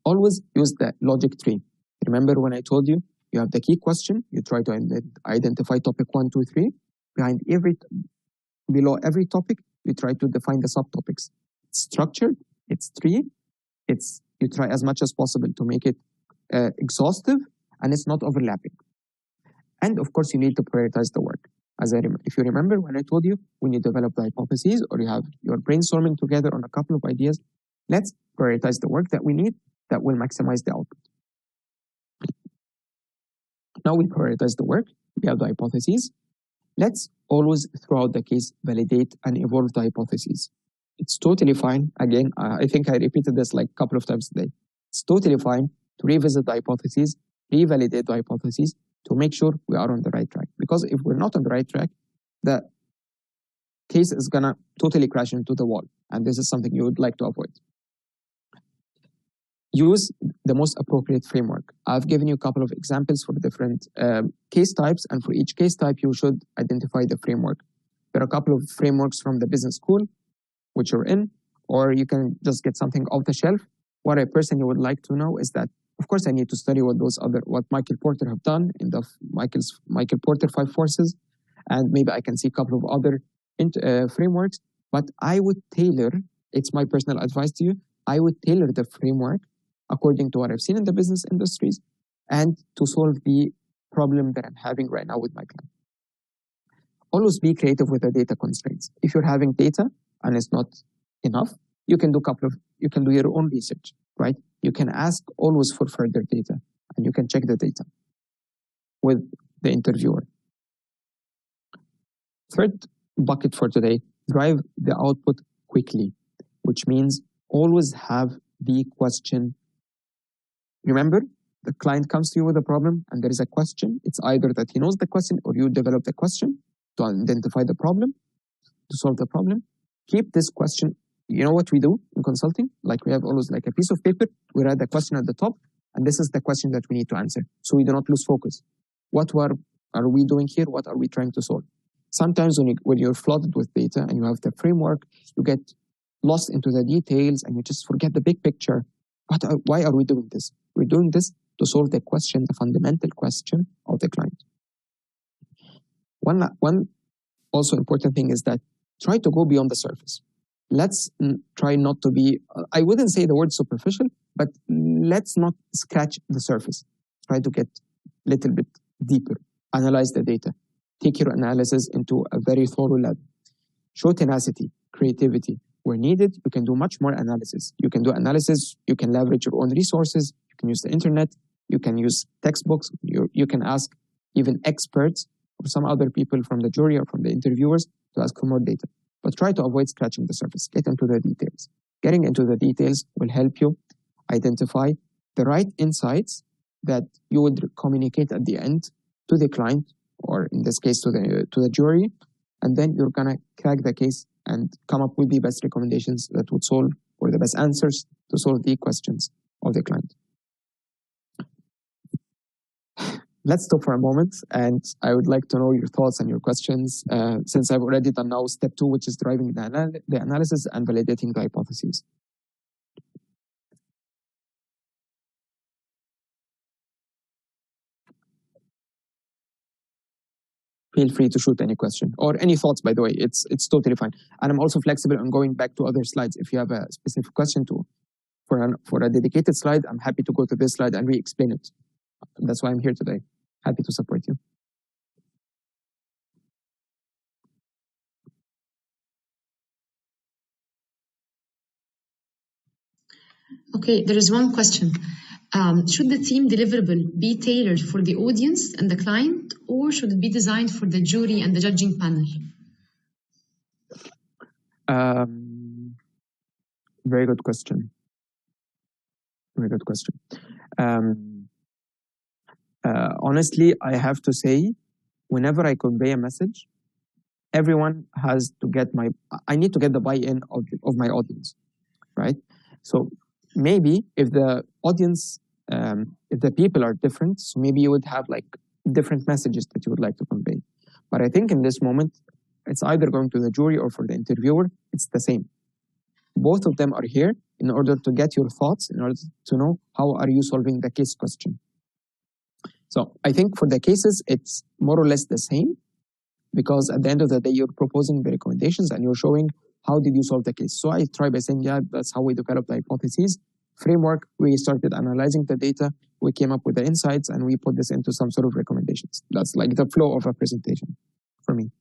Always use the logic tree. Remember when I told you, You have the key question. You try to identify topic 1, 2, 3. Below every topic, you try to define the subtopics. It's structured. It's 3. You try as much as possible to make it exhaustive, and it's not overlapping. And of course, you need to prioritize the work. If you remember when I told you, when you develop the hypotheses or you're brainstorming together on a couple of ideas, let's prioritize the work that we need that will maximize the output. Now we prioritize the work. We have the hypotheses. Let's always, throughout the case, validate and evolve the hypotheses. It's totally fine. Again, I think I repeated this like a couple of times today. It's totally fine to revisit the hypotheses, revalidate the hypotheses to make sure we are on the right track. Because if we're not on the right track, the case is going to totally crash into the wall. And this is something you would like to avoid. Use the most appropriate framework. I've given you a couple of examples for different case types, and for each case type, you should identify the framework. There are a couple of frameworks from the business school, which you're in, or you can just get something off the shelf. What I personally would like to know is that, of course, I need to study what Michael Porter have done in the Michael Porter 5 Forces, and maybe I can see a couple of other frameworks, but I would tailor, it's my personal advice to you, I would tailor the framework according to what I've seen in the business industries and to solve the problem that I'm having right now with my client. Always be creative with the data constraints. If you're having data and it's not enough, you can do your own research, right? You can ask always for further data, and you can check the data with the interviewer. Third bucket for today, drive the output quickly, which means always have the question. Remember, the client comes to you with a problem and there is a question. It's either that he knows the question or you develop the question to identify the problem, to solve the problem. Keep this question. You know what we do in consulting? Like we have always like a piece of paper. We write the question at the top, and this is the question that we need to answer. So we do not lose focus. What are we doing here? What are we trying to solve? Sometimes when you're flooded with data and you have the framework, you get lost into the details and you just forget the big picture. Why are we doing this? We're doing this to solve the question, the fundamental question of the client. One also important thing is that try to go beyond the surface. Let's try not to be, I wouldn't say the word superficial, but let's not scratch the surface. Try to get a little bit deeper. Analyze the data. Take your analysis into a very thorough level. Show tenacity, creativity. Where needed, you can do much more analysis. You can do analysis, you can leverage your own resources, you can use the internet, you can use textbooks, you can ask even experts or some other people from the jury or from the interviewers to ask for more data. But try to avoid scratching the surface. Get into the details. Getting into the details will help you identify the right insights that you would communicate at the end to the client, or in this case to the jury, and then you're gonna crack the case and come up with the best recommendations that would solve, or the best answers to solve the questions of the client. Let's stop for a moment, and I would like to know your thoughts and your questions, since I've already done now step 2, which is driving the analysis and validating the hypotheses. Feel free to shoot any question or any thoughts, by the way. It's totally fine. And I'm also flexible on going back to other slides. If you have a specific question for a dedicated slide, I'm happy to go to this slide and re-explain it. That's why I'm here today. Happy to support you. Okay, there is one question. Should the team deliverable be tailored for the audience and the client, or should it be designed for the jury and the judging panel? Very good question. Very good question. Honestly, I have to say, whenever I convey a message, everyone has to get I need to get the buy-in of my audience, right? So maybe if the audience, if the people are different, so maybe you would have like different messages that you would like to convey. But I think in this moment, it's either going to the jury or for the interviewer, it's the same. Both of them are here in order to get your thoughts, in order to know how are you solving the case question. So I think for the cases, it's more or less the same, because at the end of the day, you're proposing the recommendations and you're showing how did you solve the case. So I try by saying, yeah, that's how we developed the hypotheses. Framework, we started analyzing the data, we came up with the insights, and we put this into some sort of recommendations. That's like the flow of a presentation for me.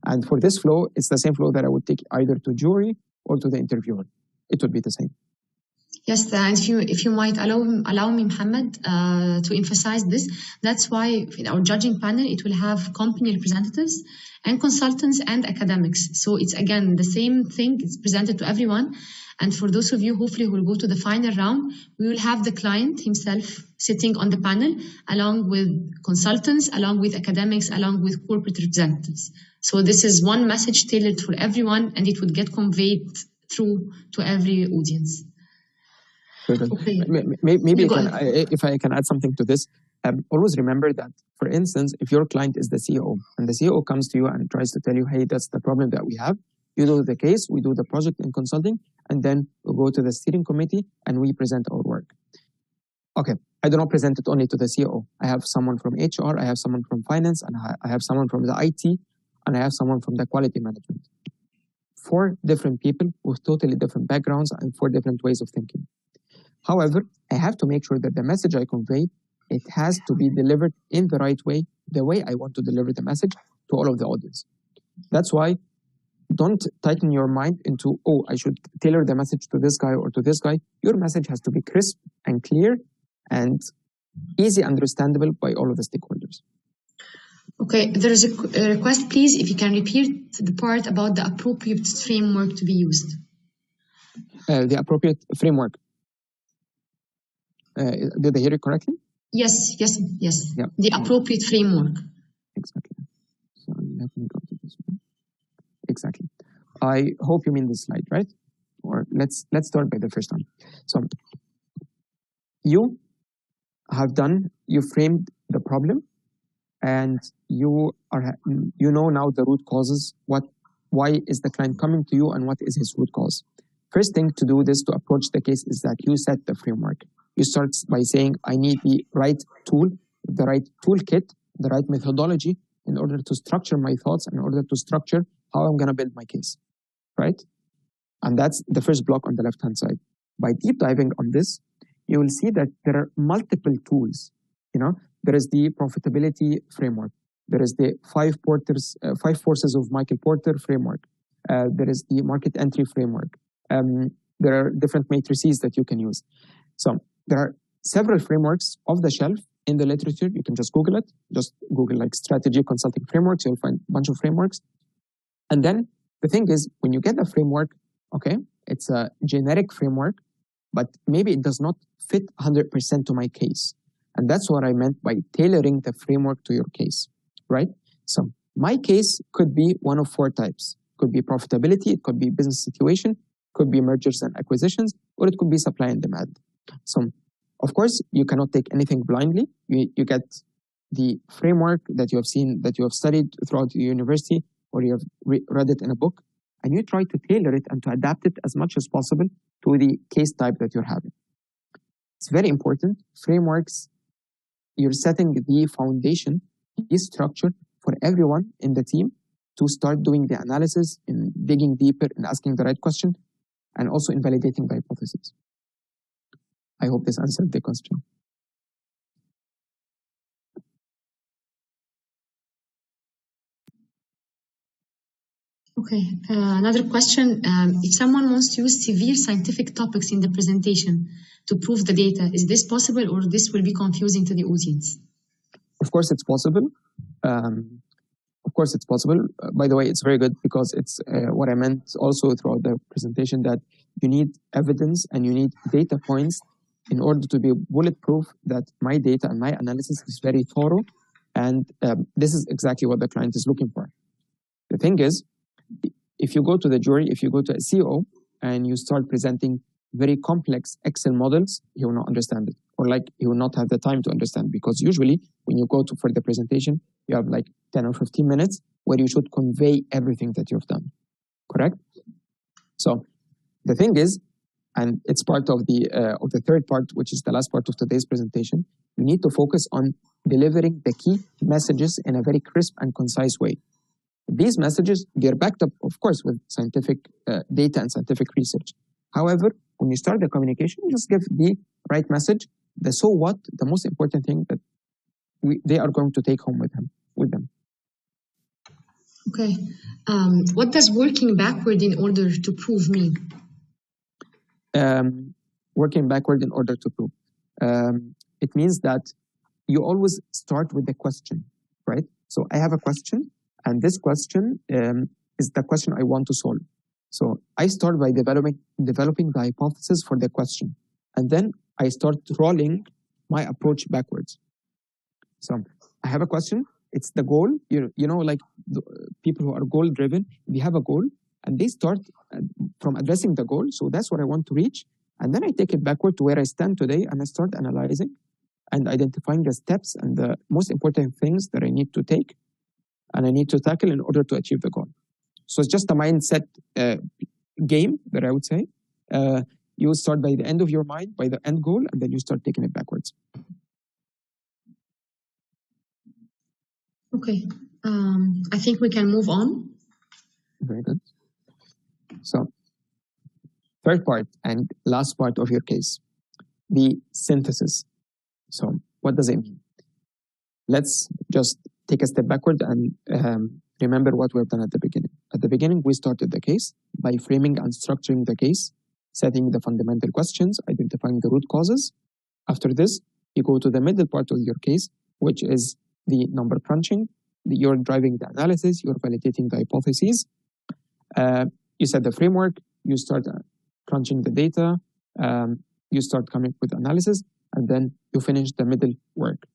And for this flow, it's the same flow that I would take either to jury or to the interviewer. It would be the same. Yes, and if you might allow me, Mohammed, to emphasize this, that's why in our judging panel, it will have company representatives and consultants and academics. So it's again the same thing, it's presented to everyone. And for those of you, hopefully, who will go to the final round, we will have the client himself sitting on the panel, along with consultants, along with academics, along with corporate representatives. So this is one message tailored for everyone, and it would get conveyed through to every audience. Okay. Maybe if I can add something to this, always remember that, for instance, if your client is the CEO and the CEO comes to you and tries to tell you, hey, that's the problem that we have, you do the case, we do the project in consulting, and then we go to the steering committee and we present our work. Okay, I do not present it only to the CEO. I have someone from HR, I have someone from finance, and I have someone from the IT, and I have someone from the quality management. 4 different people with totally different backgrounds and 4 different ways of thinking. However, I have to make sure that the message I convey, it has to be delivered in the right way, the way I want to deliver the message to all of the audience. That's why don't tighten your mind into, oh, I should tailor the message to this guy or to this guy. Your message has to be crisp and clear and easy understandable by all of the stakeholders. Okay, there is a request, please, if you can repeat the part about the appropriate framework to be used. The appropriate framework. Did I hear it correctly? Yes. Yeah. The appropriate framework. Exactly. So let me go to this one. Exactly. I hope you mean this slide, right? Or let's start by the first one. So you framed the problem, and you know now the root causes. Why is the client coming to you, and what is his root cause? First thing to do this to approach the case is that you set the framework. You start by saying, I need the right tool, the right toolkit, the right methodology in order to structure my thoughts, in order to structure how I'm going to build my case, right? And that's the first block on the left-hand side. By deep diving on this, you will see that there are multiple tools. There is the profitability framework. There is the 5 forces of Michael Porter framework. There is the market entry framework. There are different matrices that you can use. So there are several frameworks off the shelf in the literature. You can just Google it. Just Google like strategy consulting frameworks. You'll find a bunch of frameworks. And then the thing is, when you get the framework, okay, it's a generic framework, but maybe it does not fit 100% to my case. And that's what I meant by tailoring the framework to your case, right? So my case could be one of 4 types. It could be profitability, it could be business situation, could be mergers and acquisitions, or it could be supply and demand. So, of course, you cannot take anything blindly. You get the framework that you have seen, that you have studied throughout the university, or you have read it in a book, and you try to tailor it and to adapt it as much as possible to the case type that you're having. It's very important. Frameworks, you're setting the foundation, the structure for everyone in the team to start doing the analysis and digging deeper and asking the right question, and also in validating the hypothesis. I hope this answered the question. Okay, another question. If someone wants to use severe scientific topics in the presentation to prove the data, is this possible, or this will be confusing to the audience? Of course, it's possible. By the way, it's very good because it's what I meant also throughout the presentation, that you need evidence and you need data points in order to be bulletproof that my data and my analysis is very thorough. And this is exactly what the client is looking for. The thing is, if you go to the jury, if you go to a CEO and you start presenting very complex Excel models, he will not understand it, or like he will not have the time to understand, because usually when you go for the presentation, you have like 10 or 15 minutes where you should convey everything that you've done, correct? So the thing is, and it's part of the third part, which is the last part of today's presentation, you need to focus on delivering the key messages in a very crisp and concise way. These messages, they're backed up, of course, with scientific data and scientific research. However, when you start the communication, just give the right message, the so what, the most important thing that they are going to take home with them. Okay. What does working backward in order to prove mean? Working backward in order to prove. It means that you always start with the question, right? So I have a question, and this question is the question I want to solve. So I start by developing the hypothesis for the question, and then I start rolling my approach backwards. So I have a question. It's the goal. You know, like people who are goal driven, they have a goal and they start from addressing the goal. So that's what I want to reach. And then I take it backward to where I stand today, and I start analyzing and identifying the steps and the most important things that I need to take and I need to tackle in order to achieve the goal. So it's just a mindset game that I would say. You start by the end of your mind, by the end goal, and then you start taking it backwards. Okay. I think we can move on. Very good. So, third part and last part of your case, the synthesis. So, what does it mean? Let's just take a step backward and remember what we've done at the beginning. At the beginning, we started the case by framing and structuring the case, setting the fundamental questions, identifying the root causes. After this, you go to the middle part of your case, which is the number crunching. You're driving the analysis, you're validating the hypotheses. You set the framework, you start crunching the data, you start coming with analysis, and then you finish the middle work,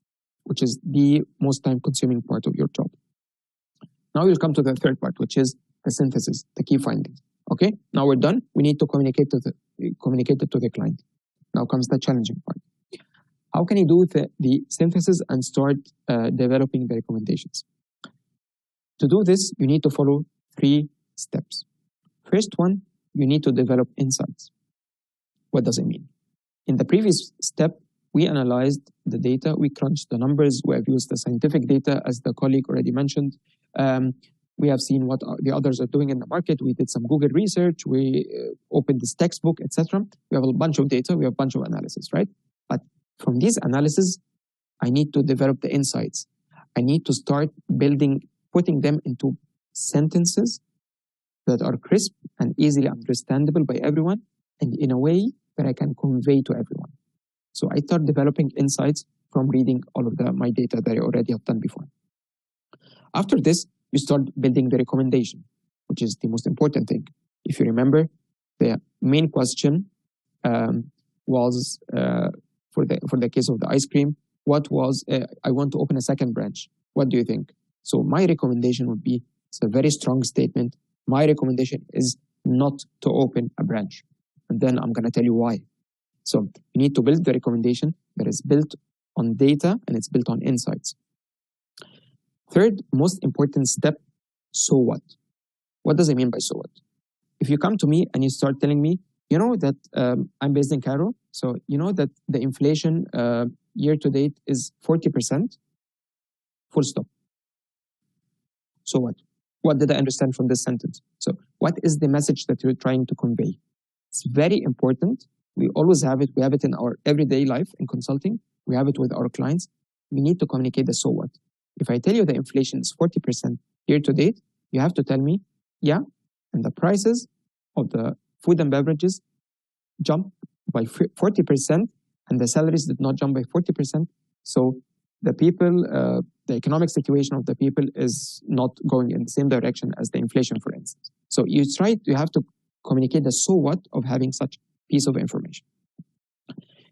which is the most time-consuming part of your job. Now you'll come to the third part, which is the synthesis, the key findings. Okay, now we're done. We need to communicate it to the client. Now comes the challenging part. How can you do the synthesis and start developing the recommendations? To do this, you need to follow 3 steps. First one, you need to develop insights. What does it mean? In the previous step, we analyzed the data, we crunched the numbers, we have used the scientific data, as the colleague already mentioned. We have seen what the others are doing in the market. We did some Google research, we opened this textbook, etc. We have a bunch of data, we have a bunch of analysis, right? But from these analysis, I need to develop the insights. I need to start putting them into sentences that are crisp and easily understandable by everyone, and in a way that I can convey to everyone. So I start developing insights from reading all of my data that I already have done before. After this, you start building the recommendation, which is the most important thing. If you remember, the main question was, for the case of the ice cream, what was, I want to open a second branch. What do you think? So my recommendation would be, it's a very strong statement. My recommendation is not to open a branch. And then I'm going to tell you why. So you need to build the recommendation that is built on data and it's built on insights. Third most important step, so what? What does it mean by so what? If you come to me and you start telling me, you know that I'm based in Cairo, so you know that the inflation year to date is 40%, full stop. So what? What did I understand from this sentence? So what is the message that you're trying to convey? It's very important. We always have it. We have it in our everyday life in consulting. We have it with our clients. We need to communicate the so what. If I tell you the inflation is 40% year to date, you have to tell me, yeah, and the prices of the food and beverages jumped by 40% and the salaries did not jump by 40%. So the people, the economic situation of the people is not going in the same direction as the inflation, for instance. So you have to communicate the so what of having such piece of information.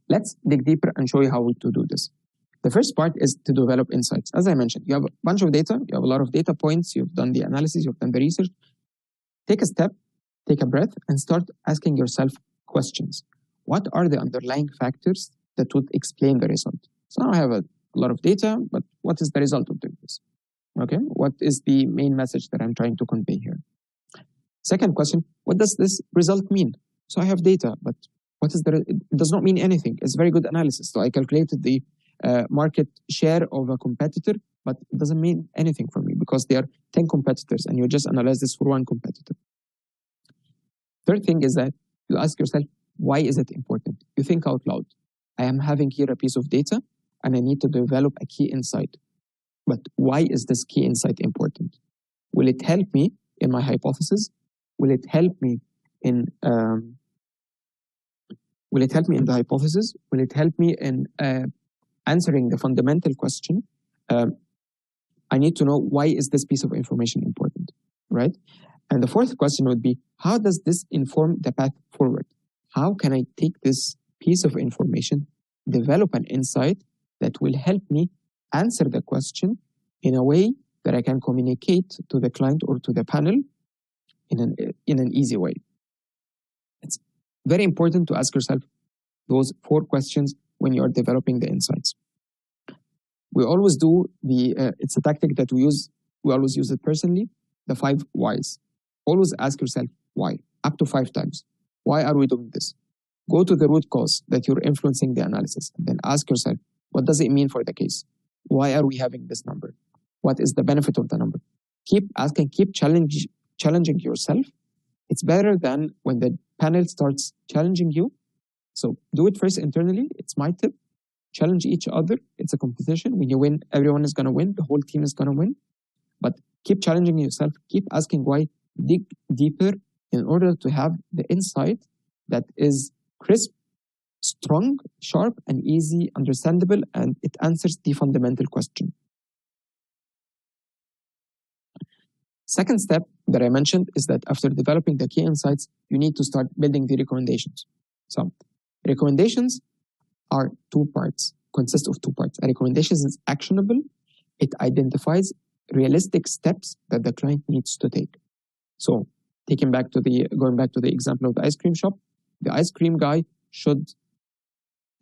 Let's dig deeper and show you how to do this. The first part is to develop insights. As I mentioned, you have a bunch of data, you have a lot of data points, you've done the analysis, you've done the research. Take a step, take a breath, and start asking yourself questions. What are the underlying factors that would explain the result? So now I have a lot of data, but what is the result of doing this? Okay, what is the main message that I'm trying to convey here? Second question, what does this result mean? So I have data, but it does not mean anything. It's very good analysis. So I calculated the market share of a competitor, but it doesn't mean anything for me because there are 10 competitors and you just analyze this for one competitor. Third thing is that you ask yourself, why is it important? You think out loud. I am having here a piece of data and I need to develop a key insight. But why is this key insight important? Will it help me in my hypothesis? Will it help me in the hypothesis? Will it help me in answering the fundamental question? I need to know, why is this piece of information important, right? And the fourth question would be, how does this inform the path forward? How can I take this piece of information, develop an insight that will help me answer the question in a way that I can communicate to the client or to the panel in an easy way? It's very important to ask yourself those 4 questions when you are developing the insights. We always do it's a tactic that we always use it personally, the 5 whys. Always ask yourself why, up to 5 times. Why are we doing this? Go to the root cause that you're influencing the analysis, and then ask yourself, what does it mean for the case? Why are we having this number? What is the benefit of the number? Keep asking, keep challenging yourself. It's better than when the panel starts challenging you. So do it first internally. It's my tip. Challenge each other. It's a competition. When you win, everyone is going to win. The whole team is going to win. But keep challenging yourself. Keep asking why. Dig deeper in order to have the insight that is crisp, strong, sharp, and easy, understandable, and it answers the fundamental question. Second step that I mentioned is that after developing the key insights, you need to start building the recommendations. So recommendations are 2 parts, consist of 2 parts. A recommendation is actionable. It identifies realistic steps that the client needs to take. So going back to the example of the ice cream shop, the ice cream guy should,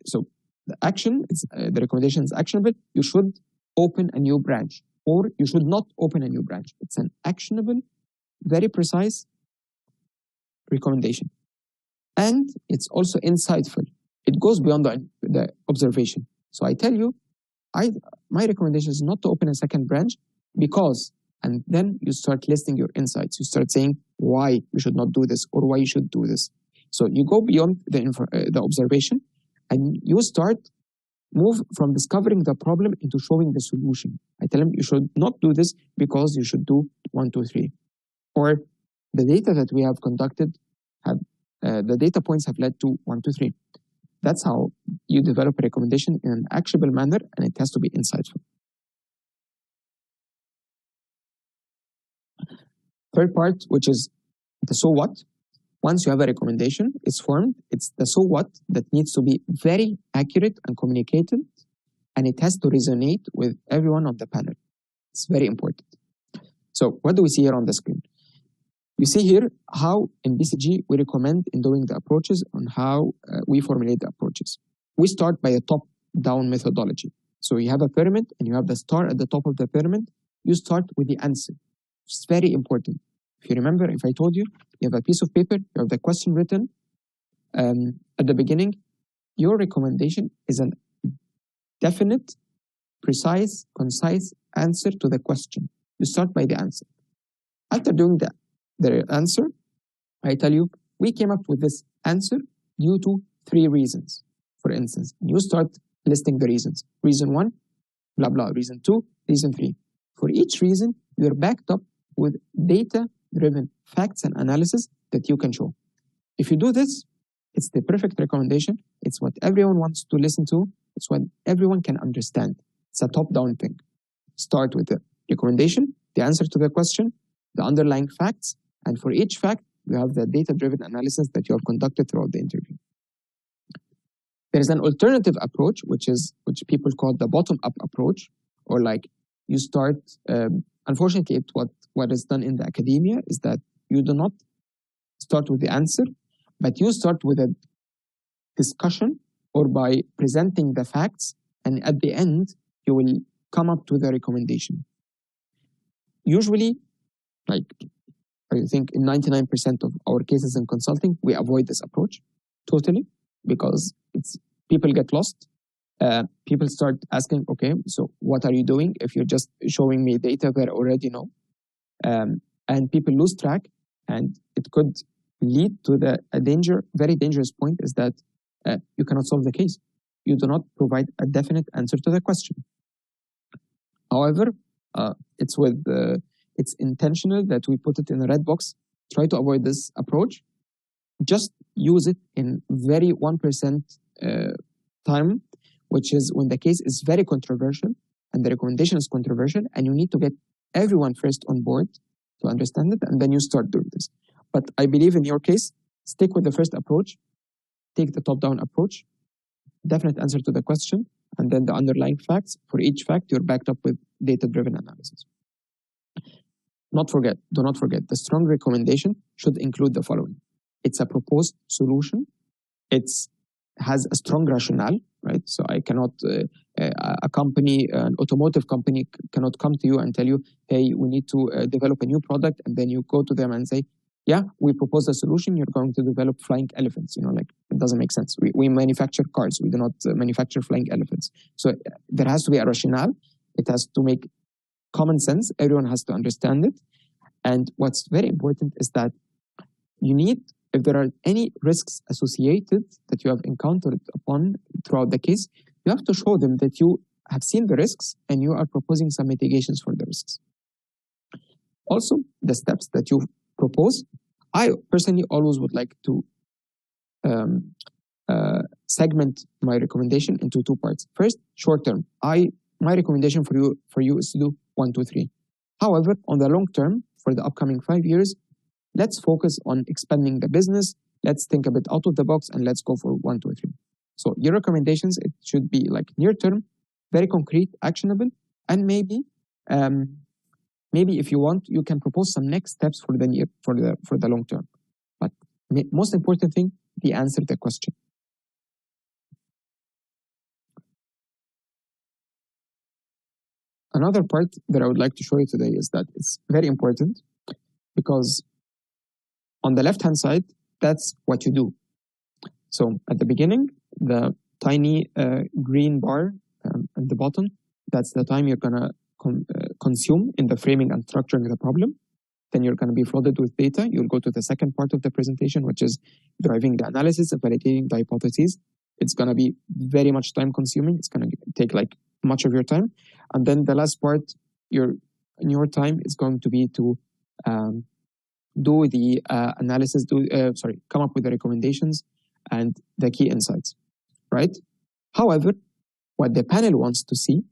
so the action is, the recommendation is actionable. You should open a new branch, or you should not open a new branch. It's an actionable, very precise recommendation. And it's also insightful. It goes beyond the observation. So I tell you, my recommendation is not to open a second branch because, and then you start listing your insights. You start saying why you should not do this or why you should do this. So you go beyond the observation and you move from discovering the problem into showing the solution. I tell them you should not do this because you should do 1, 2, 3. Or the data that we have conducted the data points have led to 1, 2, 3. That's how you develop a recommendation in an actionable manner, and it has to be insightful. Third part, which is the so what. Once you have a recommendation, it's formed. It's the so what that needs to be very accurate and communicated, and it has to resonate with everyone on the panel. It's very important. So what do we see here on the screen? You see here how in BCG we recommend in doing the approaches on how we formulate the approaches. We start by a top-down methodology. So you have a pyramid and you have the star at the top of the pyramid. You start with the answer. It's very important. If you remember, if I told you, you have a piece of paper, you have the question written at the beginning, your recommendation is a definite, precise, concise answer to the question. You start by the answer. After doing the answer, I tell you, we came up with this answer due to 3 reasons. For instance, you start listing the reasons. Reason 1, blah, blah. Reason 2, reason 3. For each reason, you're backed up with data-driven facts and analysis that you can show. If you do this, it's the perfect recommendation. It's what everyone wants to listen to. It's what everyone can understand. It's a top-down thing. Start with the recommendation, the answer to the question, the underlying facts, and for each fact, you have the data-driven analysis that you have conducted throughout the interview. There is an alternative approach, which people call the bottom-up approach, or like you start. Unfortunately, what is done in the academia is that you do not start with the answer, but you start with a discussion or by presenting the facts, and at the end, you will come up to the recommendation. Usually, like I think in 99% of our cases in consulting, we avoid this approach totally because people get lost. people start asking, okay, so what are you doing if you're just showing me data that I already know? And people lose track, and it could lead to a very dangerous point is that you cannot solve the case. You do not provide a definite answer to the question. However, it's intentional that we put it in a red box. Try to avoid this approach. Just use it in very 1% time, which is when the case is very controversial and the recommendation is controversial, and you need to get everyone first on board to understand it, and then you start doing this. But I believe in your case, stick with the first approach, take the top-down approach, definite answer to the question, and then the underlying facts. For each fact, you're backed up with data-driven analysis. Do not forget, the strong recommendation should include the following. It's a proposed solution. It has a strong rationale, right? So I cannot, a company, an automotive company cannot come to you and tell you, hey, we need to develop a new product, and then you go to them and say, yeah, we propose a solution, you're going to develop flying elephants. Like, it doesn't make sense. We manufacture cars, we do not manufacture flying elephants. So there has to be a rationale. It has to make common sense. Everyone has to understand it. And what's very important is that you need, if there are any risks associated that you have encountered upon throughout the case, you have to show them that you have seen the risks and you are proposing some mitigations for the risks. Also, the steps that you propose, I personally always would like to segment my recommendation into two parts. First, short term. My recommendation for you is to do 1, 2, 3. However, on the long term, for the upcoming 5 years, let's focus on expanding the business. Let's think a bit out of the box and let's go for 1, 2, 3. So your recommendations, it should be like near term, very concrete, actionable, and maybe if you want, you can propose some next steps for the long term. But most important thing, the answer to the question. Another part that I would like to show you today is that it's very important because on the left-hand side, that's what you do. So at the beginning, the tiny green bar at the bottom, that's the time you're gonna consume in the framing and structuring the problem. Then you're gonna be flooded with data. You'll go to the second part of the presentation, which is driving the analysis and validating the hypotheses. It's gonna be very much time consuming. It's gonna take like much of your time. And then the last part, your time is going to be to do the analysis, come up with the recommendations and the key insights, right? However, what the panel wants to see,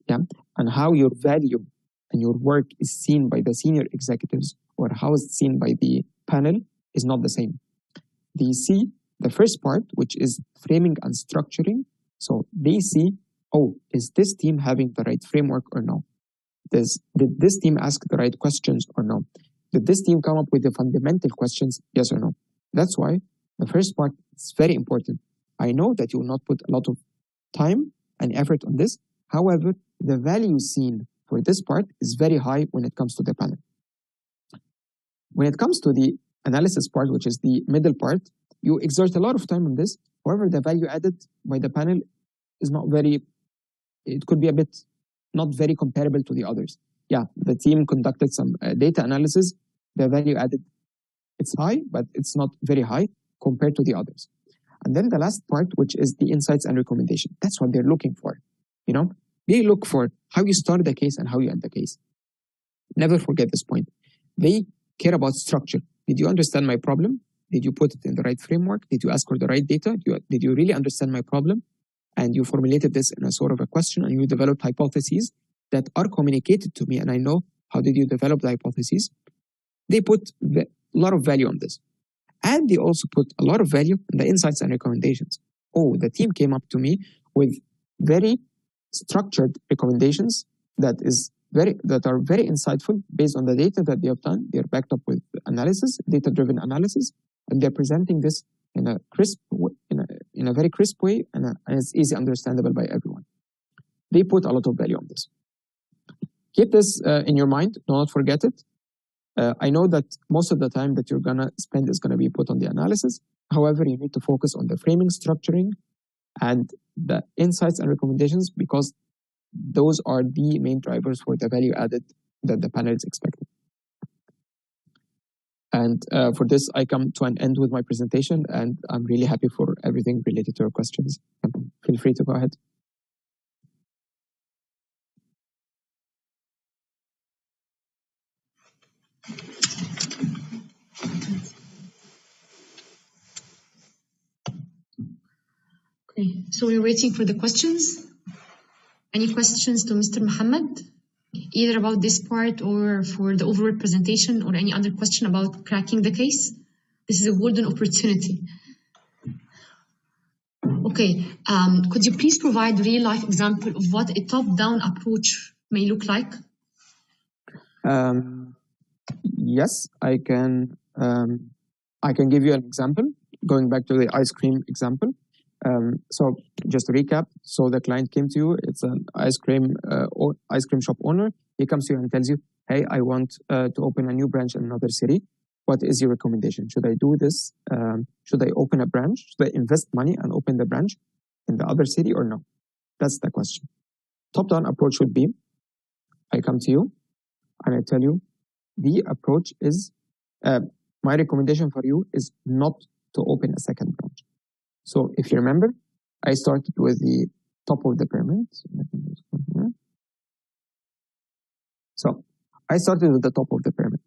and how your value and your work is seen by the senior executives or how it's seen by the panel is not the same. They see the first part, which is framing and structuring. So they see, oh, is this team having the right framework or no? Did this team ask the right questions or no? Did this team come up with the fundamental questions, yes or no? That's why the first part is very important. I know that you will not put a lot of time and effort on this. However, the value seen for this part is very high when it comes to the panel. When it comes to the analysis part, which is the middle part, you exert a lot of time on this. However, the value added by the panel is not very, it could be a bit not very comparable to the others. Yeah, the team conducted some data analysis. The value added, it's high, but it's not very high compared to the others. And then the last part, which is the insights and recommendation. That's what they're looking for. They look for how you start the case and how you end the case. Never forget this point. They care about structure. Did you understand my problem? Did you put it in the right framework? Did you ask for the right data? Did you really understand my problem? And you formulated this in a sort of a question and you developed hypotheses that are communicated to me and I know how did you develop the hypotheses. They put a lot of value on this. And they also put a lot of value in the insights and recommendations. Oh, the team came up to me with very structured recommendations that are very insightful based on the data that they have done. They're backed up with analysis, data-driven analysis, and they're presenting this in a very crisp way, and it's easy understandable by everyone. They put a lot of value on this. Keep this in your mind. Do not forget it. I know that most of the time that you're gonna spend is gonna be put on the analysis. However, you need to focus on the framing, structuring, and the insights and recommendations because those are the main drivers for the value added that the panel is expecting. And for this, I come to an end with my presentation, and I'm really happy for everything related to your questions. Feel free to go ahead. Okay, so we're waiting for the questions. Any questions to Mr. Muhammad, either about this part or for the overall presentation, or any other question about cracking the case? This is a golden opportunity. Okay, could you please provide a real-life example of what a top-down approach may look like? Yes, I can give you an example, going back to the ice cream example. So just to recap, so the client came to you, it's an ice cream shop owner. He comes to you and tells you, hey, I want to open a new branch in another city. What is your recommendation? Should I do this? Should I open a branch? Should I invest money and open the branch in the other city or no? That's the question. Top-down approach would be, I come to you and I tell you, the approach is, my recommendation for you is not to open a second branch. So if you remember, I started with the top of the pyramid. So I started with the top of the pyramid,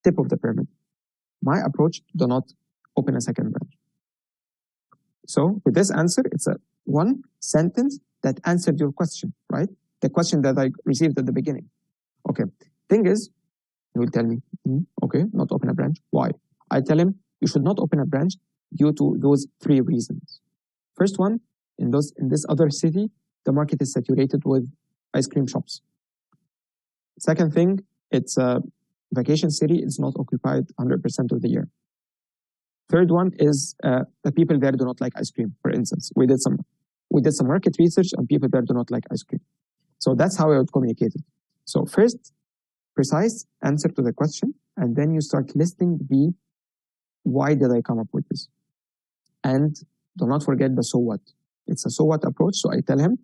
tip of the pyramid. My approach, do not open a second branch. So with this answer, it's a one sentence that answered your question, right? The question that I received at the beginning. Okay, thing is, he will tell me, okay, not open a branch. Why? I tell him, you should not open a branch due to those three reasons. First one, in this other city, the market is saturated with ice cream shops. Second thing, it's a vacation city. It's not occupied 100% of the year. Third one is the people there do not like ice cream. For instance, we did some market research and people there do not like ice cream. So that's how I would communicate it. So first, precise answer to the question, and then you start listing the why did I come up with this? And do not forget the so what. It's a so what approach. So I tell him,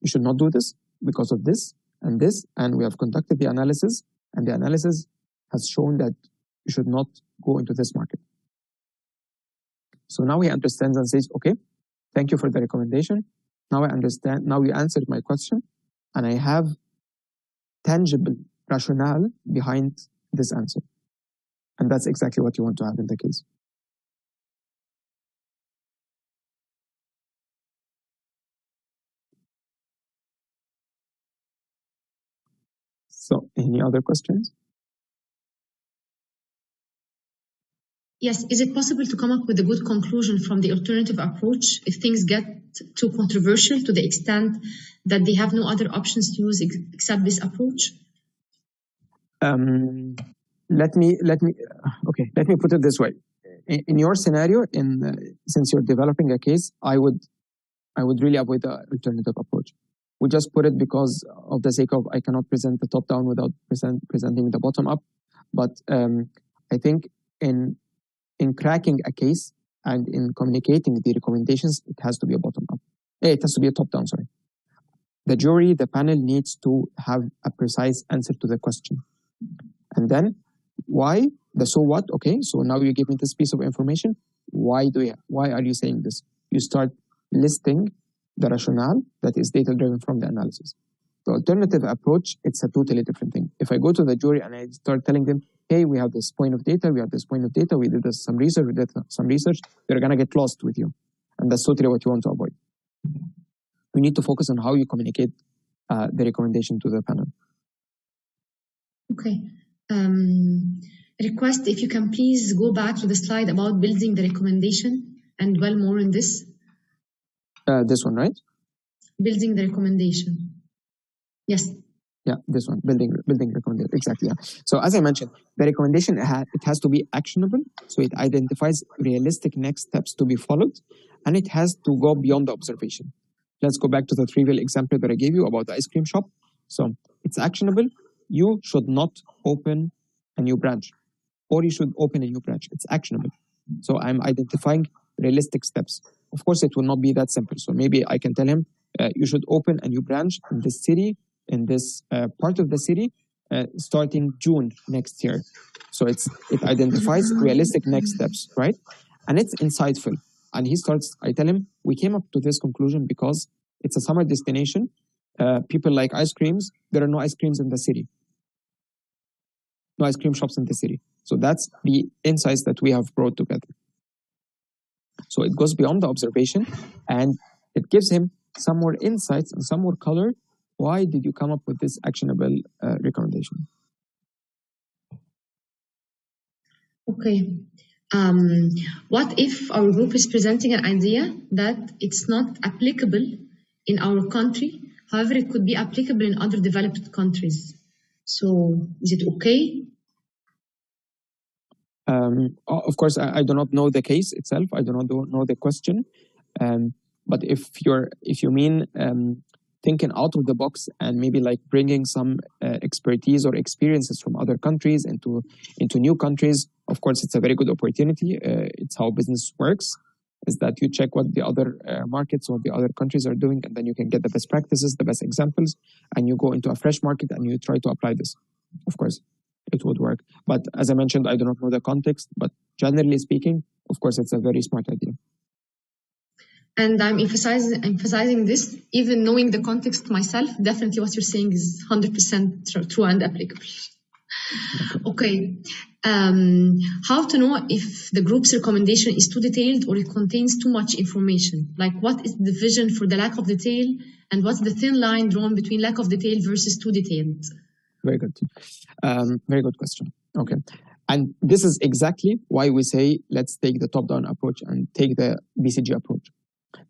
you should not do this because of this, and we have conducted the analysis, and the analysis has shown that you should not go into this market. So now he understands and says, okay, thank you for the recommendation. Now I understand, now you answered my question, and I have tangible rationale behind this answer. And that's exactly what you want to have in the case. So any other questions? Yes, is it possible to come up with a good conclusion from the alternative approach if things get too controversial to the extent that they have no other options to use except this approach? Let me put it this way. In your scenario, since you're developing a case, I would really avoid the alternative approach. We just put it because of the sake of I cannot present the top down without presenting the bottom up. But I think in cracking a case and in communicating the recommendations, it has to be a bottom up. It has to be a top down, sorry. The jury, the panel needs to have a precise answer to the question. And then why? The so what? Okay, so now you give me this piece of information. Why are you saying this? You start listing the rationale that is data driven from the analysis. The alternative approach, it's a totally different thing. If I go to the jury and I start telling them, hey, we have this point of data, we did some research, they're going to get lost with you. And that's totally what you want to avoid. We need to focus on how you communicate the recommendation to the panel. Okay. Request if you can please go back to the slide about building the recommendation and dwell more on this. This one, right? Building the recommendation. Yes. Yeah, this one, building recommendation. Exactly. Yeah. So as I mentioned, the recommendation, it has to be actionable. So it identifies realistic next steps to be followed, and it has to go beyond the observation. Let's go back to the trivial example that I gave you about the ice cream shop. So it's actionable. You should not open a new branch, or you should open a new branch. It's actionable. So I'm identifying realistic steps. Of course, it will not be that simple. So maybe I can tell him, you should open a new branch in this city, in this part of the city, starting June next year. So it identifies realistic next steps, right? And it's insightful. And I tell him, we came up to this conclusion because it's a summer destination. People like ice creams. There are no ice creams in the city. No ice cream shops in the city. So that's the insights that we have brought together. So it goes beyond the observation and it gives him some more insights and some more color. Why did you come up with this actionable recommendation? Okay. What if our group is presenting an idea that it's not applicable in our country, however, it could be applicable in other developed countries? So is it okay? Of course, I do not know the case itself. I do not know the question. But if you mean thinking out of the box and maybe like bringing some expertise or experiences from other countries into new countries, of course, it's a very good opportunity. It's how business works, is that you check what the other markets or the other countries are doing, and then you can get the best practices, the best examples, and you go into a fresh market and you try to apply this. Of course, it would work. But as I mentioned, I do not know the context, but generally speaking, of course, it's a very smart idea. And I'm emphasizing this, even knowing the context myself, definitely what you're saying is 100% true and applicable. Okay. How to know if the group's recommendation is too detailed or it contains too much information? Like, what is the vision for the lack of detail, and what's the thin line drawn between lack of detail versus too detailed? Very good. Very good question. Okay. And this is exactly why we say, let's take the top-down approach and take the BCG approach.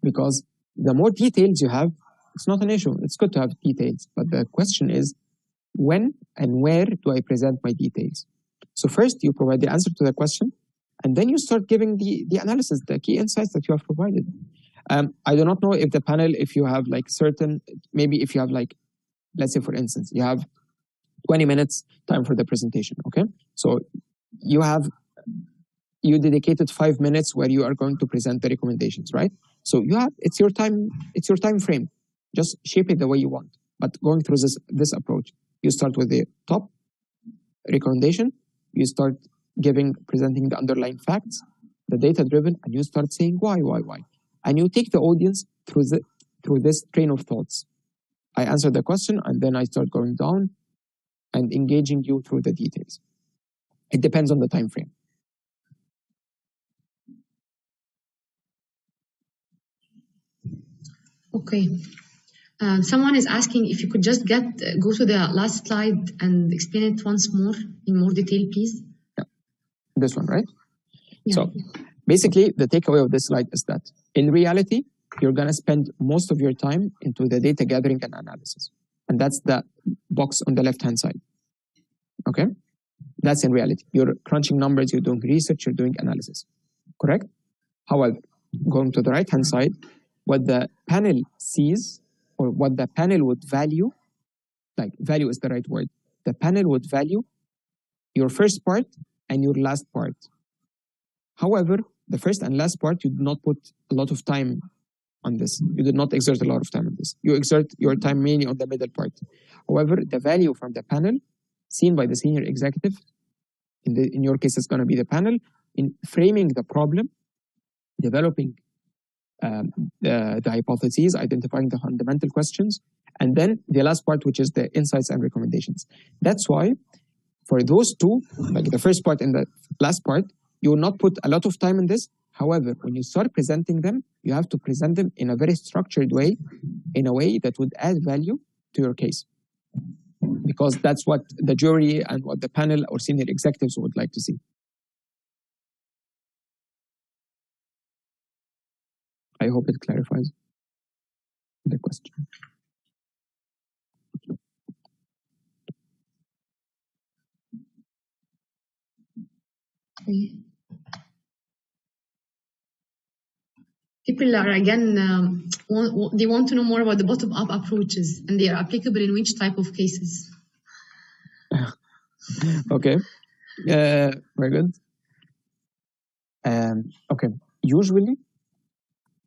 Because the more details you have, it's not an issue. It's good to have details. But the question is, when and where do I present my details? So first, you provide the answer to the question, and then you start giving the analysis, the key insights that you have provided. I do not know if the panel, if you have like certain, maybe if you have like, let's say for instance, you have 20 minutes time for the presentation, okay? So you dedicated 5 minutes where you are going to present the recommendations, right? So it's your time frame. Just shape it the way you want. But going through this approach, you start with the top recommendation, you start presenting the underlying facts, the data-driven, and you start saying why. And you take the audience through this train of thoughts. I answer the question, and then I start going down and engaging you through the details. It depends on the time frame. Okay. Someone is asking if you could just go to the last slide and explain it once more in more detail, please. Yeah. This one, right? Yeah. So basically, the takeaway of this slide is that in reality, you're going to spend most of your time into the data gathering and analysis. And that's the box on the left-hand side. Okay? That's in reality. You're crunching numbers, you're doing research, you're doing analysis. Correct? However, going to the right-hand side, what the panel sees or what the panel would value, like value is the right word, the panel would value your first part and your last part. However, the first and last part, you did not put a lot of time on this. You did not exert a lot of time on this. You exert your time mainly on the middle part. However, the value from the panel seen by the senior executive, in your case, it's going to be the panel, in framing the problem, developing the hypotheses, identifying the fundamental questions, and then the last part, which is the insights and recommendations. That's why for those two, like the first part and the last part, you will not put a lot of time in this. However, when you start presenting them, you have to present them in a very structured way, in a way that would add value to your case. Because that's what the jury and what the panel or senior executives would like to see. I hope it clarifies the question. Okay. People are again, they want to know more about the bottom-up approaches, and they are applicable in which type of cases. Okay, very good. Okay, usually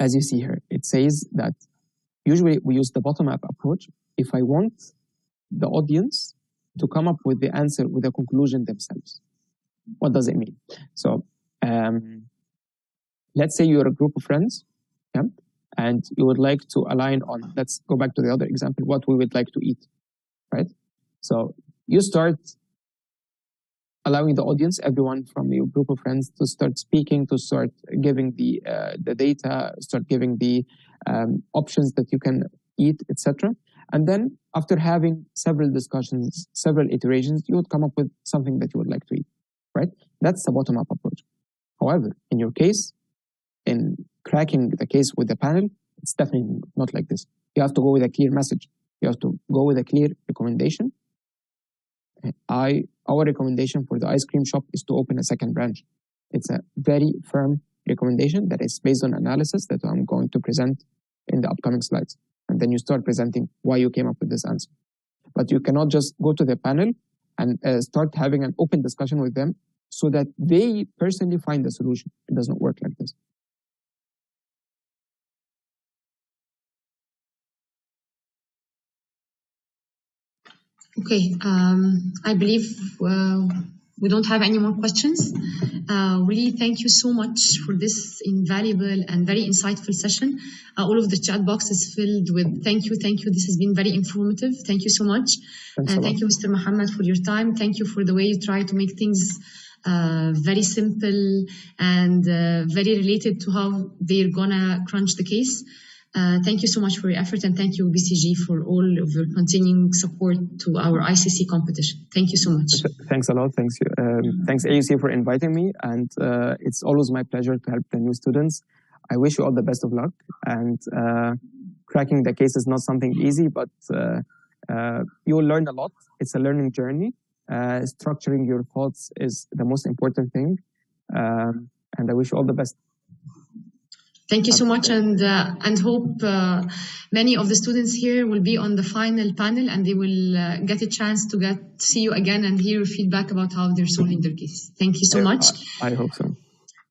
as you see here, it says that usually we use the bottom-up approach if I want the audience to come up with the answer, with the conclusion themselves. What does it mean? So let's say you're a group of friends, yeah, and you would like to align on, let's go back to the other example, what we would like to eat, right? So you start allowing the audience, everyone from your group of friends, to start speaking, to start giving the data, start giving the options that you can eat, etc. And then after having several discussions, several iterations, you would come up with something that you would like to eat, right? That's the bottom-up approach. However, in your case, in cracking the case with the panel, it's definitely not like this. You have to go with a clear message. You have to go with a clear recommendation. Our recommendation for the ice cream shop is to open a second branch. It's a very firm recommendation that is based on analysis that I'm going to present in the upcoming slides. And then you start presenting why you came up with this answer. But you cannot just go to the panel and start having an open discussion with them so that they personally find the solution. It doesn't work like this. Okay, I believe we don't have any more questions. Really, thank you so much for this invaluable and very insightful session. All of the chat box is filled with thank you. This has been very informative. Thank you so much. Thank you, Mr. Mohammed, for your time. Thank you for the way you try to make things very simple and very related to how they're gonna crunch the case. Thank you so much for your effort, and thank you, BCG, for all of your continuing support to our ICC competition. Thank you so much. Thanks a lot. Thanks, thanks AUC for inviting me, and it's always my pleasure to help the new students. I wish you all the best of luck, and cracking the case is not something easy, but you will learn a lot. It's a learning journey. Structuring your thoughts is the most important thing, and I wish you all the best. Thank you so much, and hope many of the students here will be on the final panel, and they will get a chance to see you again and hear your feedback about how they're solving their case. Thank you so much. I hope so.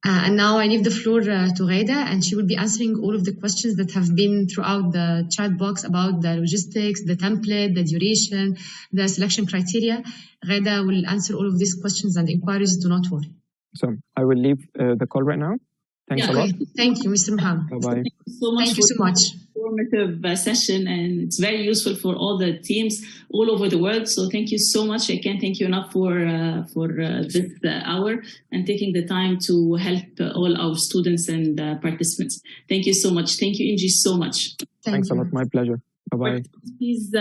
And now I leave the floor to Ghada, and she will be answering all of the questions that have been throughout the chat box about the logistics, the template, the duration, the selection criteria. Ghada will answer all of these questions and inquiries. Do not worry. So I will leave the call right now. Thanks a lot. Thank you, Mr. Mohammed. Bye-bye. Thank you so much. Informative session, and it's very useful for all the teams all over the world. So thank you so much. I can't thank you enough for this hour and taking the time to help all our students and participants. Thank you so much. Thank you, Inji, so much. Thanks a lot. My pleasure. Bye-bye. Please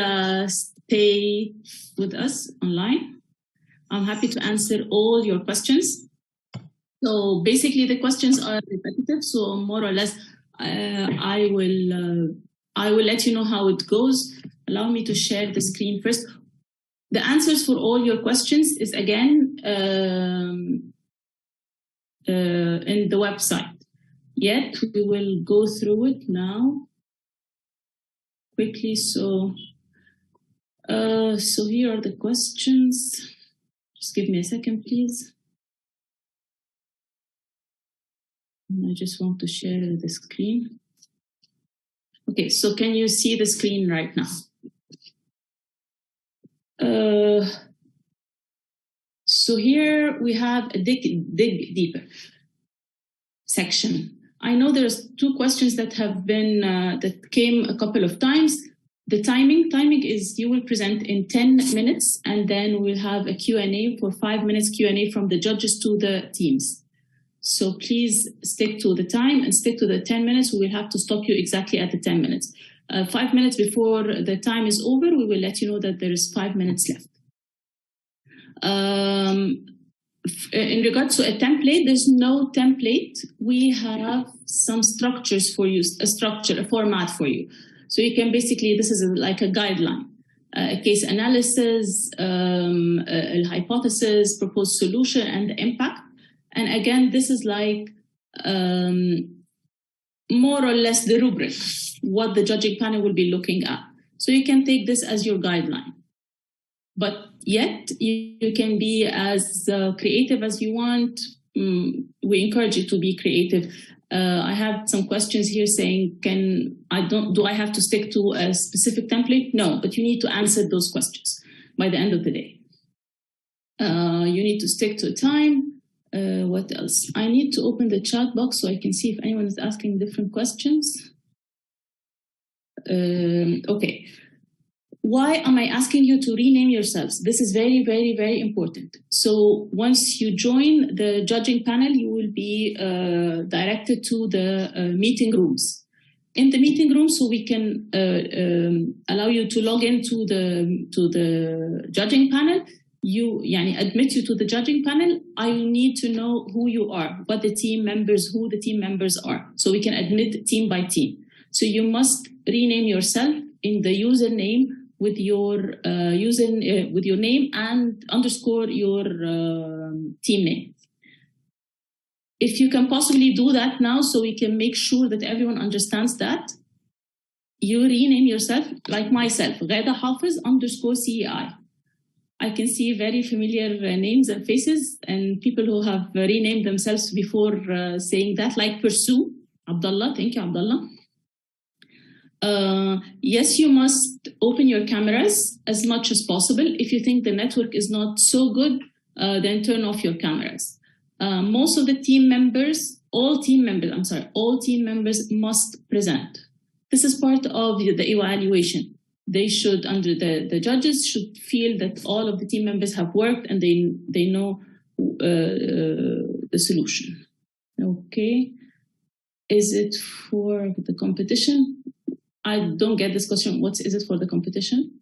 stay with us online. I'm happy to answer all your questions. So basically the questions are repetitive. So more or less, I will let you know how it goes. Allow me to share the screen first. The answers for all your questions is again in the website. Yet we will go through it now quickly. So here are the questions. Just give me a second, please. I just want to share the screen. Okay, so can you see the screen right now? So here we have a dig deeper section. I know there's two questions that have been that came a couple of times. The timing is you will present in 10 minutes, and then we'll have a Q&A for 5 minutes Q&A from the judges to the teams. So please stick to the time and stick to the 10 minutes. We will have to stop you exactly at the 10 minutes. 5 minutes before the time is over, we will let you know that there is 5 minutes left. In regards to a template, there's no template. We have some structures for you, a format for you. So you can basically, this is like a guideline. A case analysis, a hypothesis, proposed solution, and the impact. And again, this is like more or less the rubric, what the judging panel will be looking at. So you can take this as your guideline. But yet, you can be as creative as you want. We encourage you to be creative. I have some questions here saying, do I have to stick to a specific template? No, but you need to answer those questions by the end of the day. You need to stick to a time. What else? I need to open the chat box so I can see if anyone is asking different questions. Okay. Why am I asking you to rename yourselves? This is very, very, very important. So once you join the judging panel, you will be directed to the meeting rooms. In the meeting room, so we can allow you to log into the judging panel. Admit you to the judging panel. I need to know who you are, who the team members are, so we can admit team by team. So you must rename yourself in the username with your with your name and underscore your team name. If you can possibly do that now, so we can make sure that everyone understands that, you rename yourself like myself, Ghada Hafiz underscore CEI. I can see very familiar names and faces and people who have renamed themselves before saying that, like Pursue Abdullah. Thank you, Abdullah. Yes, you must open your cameras as much as possible. If you think the network is not so good, then turn off your cameras. Most of the team members, all team members must present. This is part of the evaluation. They should, the judges should feel that all of the team members have worked and they know the solution. Okay. Is it for the competition? I don't get this question. Is it for the competition?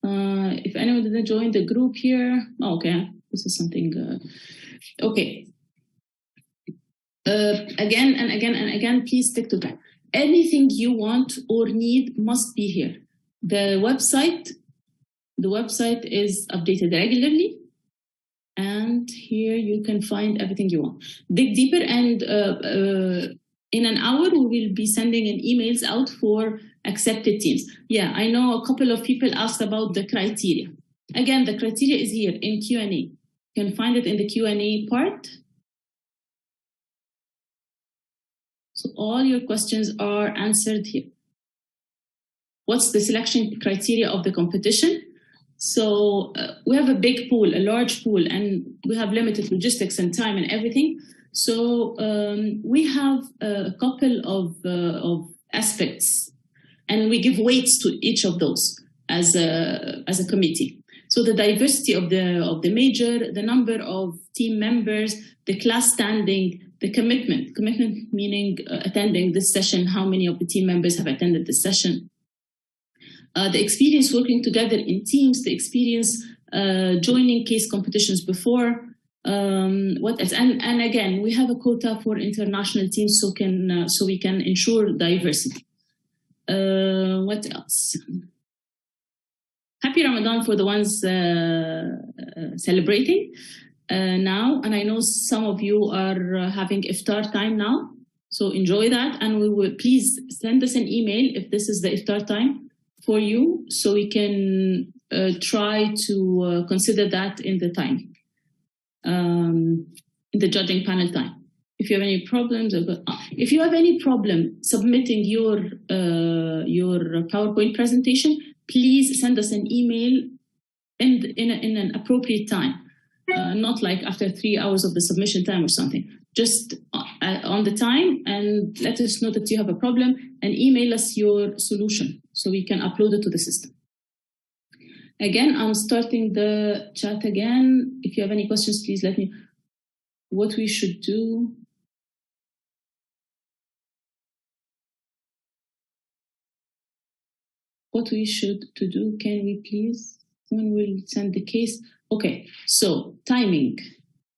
If anyone didn't join the group here, okay, this is something. Okay. Again and again and again, please stick to that. Anything you want or need must be here. The website is updated regularly, and here you can find everything you want. Dig deeper, and in an hour we will be sending emails out for accepted teams. Yeah, I know a couple of people asked about the criteria. Again, the criteria is here in Q&A. You can find it in the Q&A part. So all your questions are answered here. What's the selection criteria of the competition? So we have a big pool, a large pool, and we have limited logistics and time and everything. So we have a couple of aspects, and we give weights to each of those as a committee. So the diversity of the major, the number of team members, the class standing, the commitment meaning attending this session, how many of the team members have attended this session. The experience working together in teams, the experience joining case competitions before, what else? And again, we have a quota for international teams, so we can ensure diversity. What else? Happy Ramadan for the ones celebrating now, and I know some of you are having iftar time now, so enjoy that, and we will please send us an email if this is the iftar time for you, so we can try to consider that in the time, in the judging panel time. If you have any problems, if you have any problem submitting your PowerPoint presentation, please send us an email in an appropriate time, not like after 3 hours of the submission time or something. Just on the time, and let us know that you have a problem and email us your solution so we can upload it to the system. Again, I'm starting the chat again. If you have any questions, please let me know what we should do. What we should to do, can we please? When we'll send the case. Okay, so timing.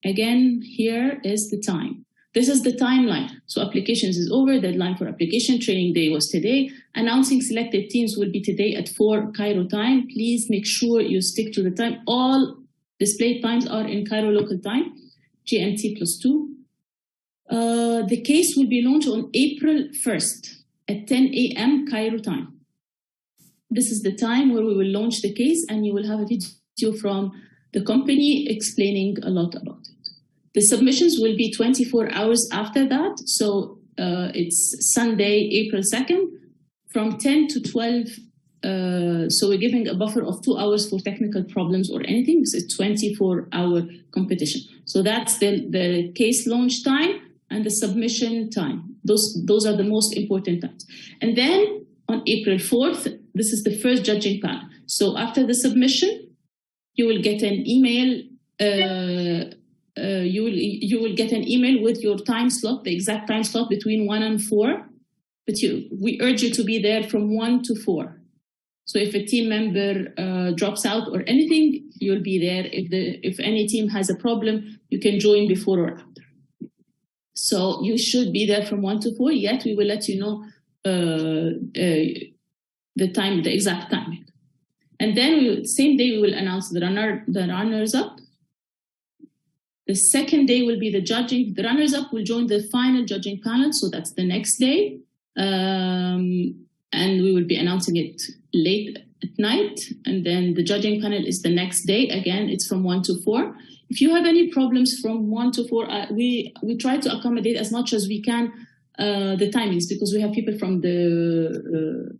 Again, here is the time. This is the timeline. So applications is over, deadline for application, training day was today. Announcing selected teams will be today at 4 Cairo time. Please make sure you stick to the time. All displayed times are in Cairo local time, GMT +2. The case will be launched on April 1st at 10 a.m. Cairo time. This is the time where we will launch the case, and you will have a video from the company explaining a lot about it. The submissions will be 24 hours after that. So It's Sunday, April 2nd, from 10 to 12. So we're giving a buffer of 2 hours for technical problems or anything. It's a 24-hour competition. So that's the case launch time and the submission time. Those are the most important times. And then on April 4th, this is the first judging panel. So after the submission, you will get an email. You will get an email with your time slot, the exact time slot between 1 and 4. But we urge you to be there from 1 to 4. So if a team member drops out or anything, you'll be there. If any team has a problem, you can join before or after. So you should be there from 1 to 4. Yet we will let you know the exact timing. And then same day we will announce the runners up. The second day will be the judging. The runners up will join the final judging panel. So that's the next day. And we will be announcing it late at night. And then the judging panel is the next day. Again, it's from 1 to 4. If you have any problems from 1 to 4, we try to accommodate as much as we can the timings, because we have people from the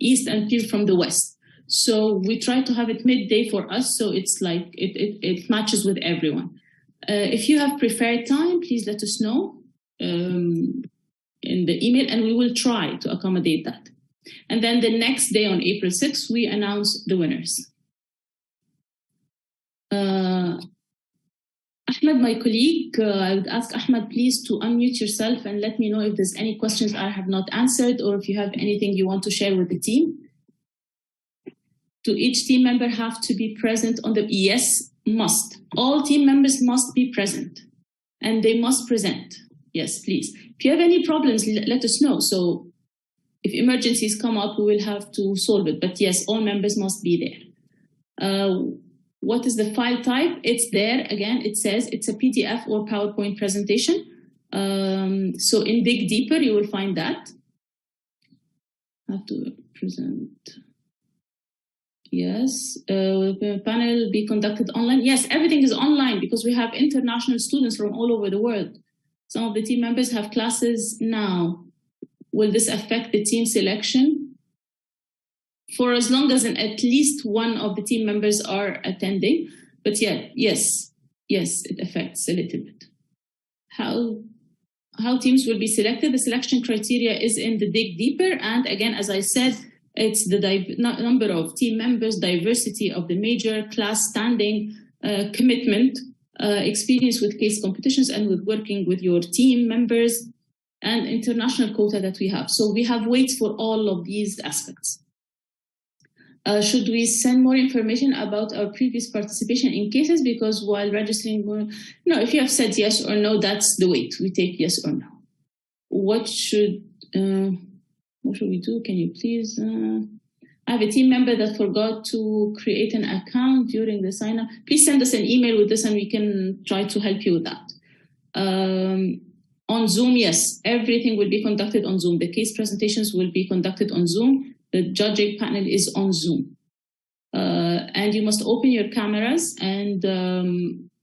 east and people from the west. So we try to have it midday for us, so it's like it matches with everyone. If you have preferred time, please let us know in the email, and we will try to accommodate that. And then the next day on April 6th, we announce the winners. Ahmed, my colleague, I would ask Ahmed, please, to unmute yourself and let me know if there's any questions I have not answered, or if you have anything you want to share with the team. Do each team member have to be present on the... Yes, must. All team members must be present, and they must present. Yes, please. If you have any problems, let us know. So if emergencies come up, we will have to solve it. But yes, all members must be there. What is the file type? It's there. Again, it says it's a PDF or PowerPoint presentation. So in Dig Deeper, you will find that. I have to present. Yes. Will the panel be conducted online? Yes, everything is online because we have international students from all over the world. Some of the team members have classes now. Will this affect the team selection? For as long as at least one of the team members are attending. But yeah, yes, it affects a little bit. How teams will be selected? The selection criteria is in the Dig Deeper. And again, as I said, it's the number of team members, diversity of the major, class standing, commitment, experience with case competitions and with working with your team members, and international quota that we have. So we have weights for all of these aspects. Should we send more information about our previous participation in cases? Because while registering more, no, if you have said yes or no, that's the weight. We take yes or no. What should we do? Can you please? I have a team member that forgot to create an account during the sign-up. Please send us an email with this and we can try to help you with that. On Zoom, yes, everything will be conducted on Zoom. The case presentations will be conducted on Zoom. The judging panel is on Zoom. And you must open your cameras, and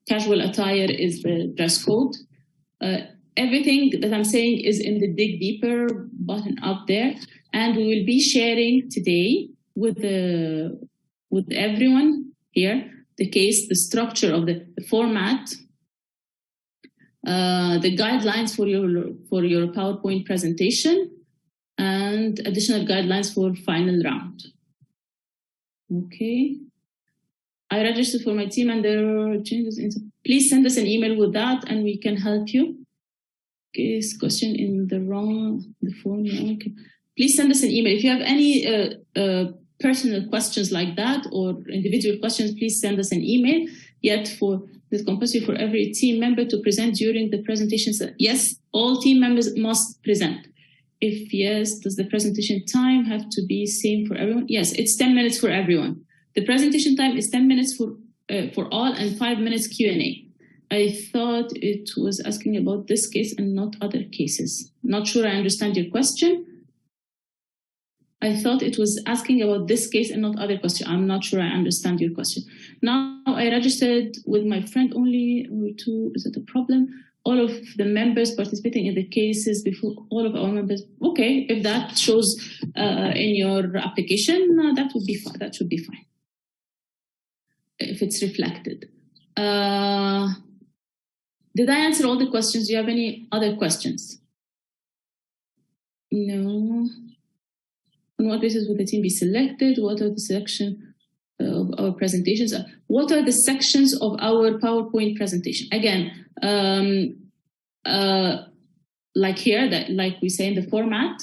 casual attire is the dress code. Everything that I'm saying is in the Dig Deeper button up there. And we will be sharing today with everyone here the case, the structure of the format, the guidelines for your PowerPoint presentation, and additional guidelines for final round. Okay. I registered for my team and there are changes. Please send us an email with that and we can help you. Case question in the form. Okay. Please send us an email. If you have any personal questions like that or individual questions, please send us an email. Yet for the compulsory for every team member to present during the presentation. Yes, all team members must present. If yes, does the presentation time have to be same for everyone? Yes, it's 10 minutes for everyone. The presentation time is 10 minutes for all and 5 minutes Q&A. I thought it was asking about this case and not other cases. Not sure I understand your question. I thought it was asking about this case and not other question. I'm not sure I understand your question. Now I registered with my friend only two. Is it a problem? all of the members participating in the cases before all of our members. Okay, if that shows in your application, that would be fine. That should be fine if it's reflected. Did I answer all the questions? Do you have any other questions? No. On what basis would the team be selected? What are the selection of our presentations? What are the sections of our PowerPoint presentation? Again, like here, like we say in the format,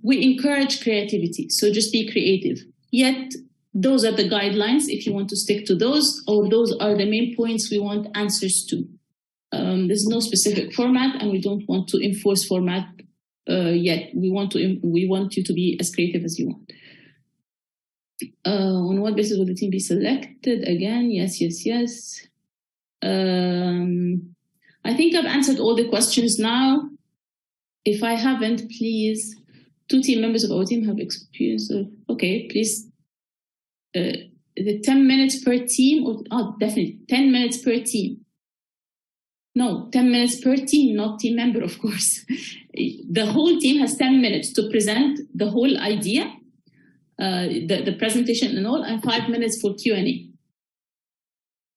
we encourage creativity. So just be creative. Yet, those are the guidelines if you want to stick to those, or those are the main points we want answers to. There's no specific format, and we don't want to enforce format yet. We want you to be as creative as you want. On what basis will the team be selected? Again, yes. I think I've answered all the questions now. If I haven't, please. 2 team members of our team have experience. Okay, please. The 10 minutes per team, definitely 10 minutes per team. No, 10 minutes per team, not team member, of course. The whole team has 10 minutes to present the whole idea, the presentation and all, and 5 minutes for Q&A.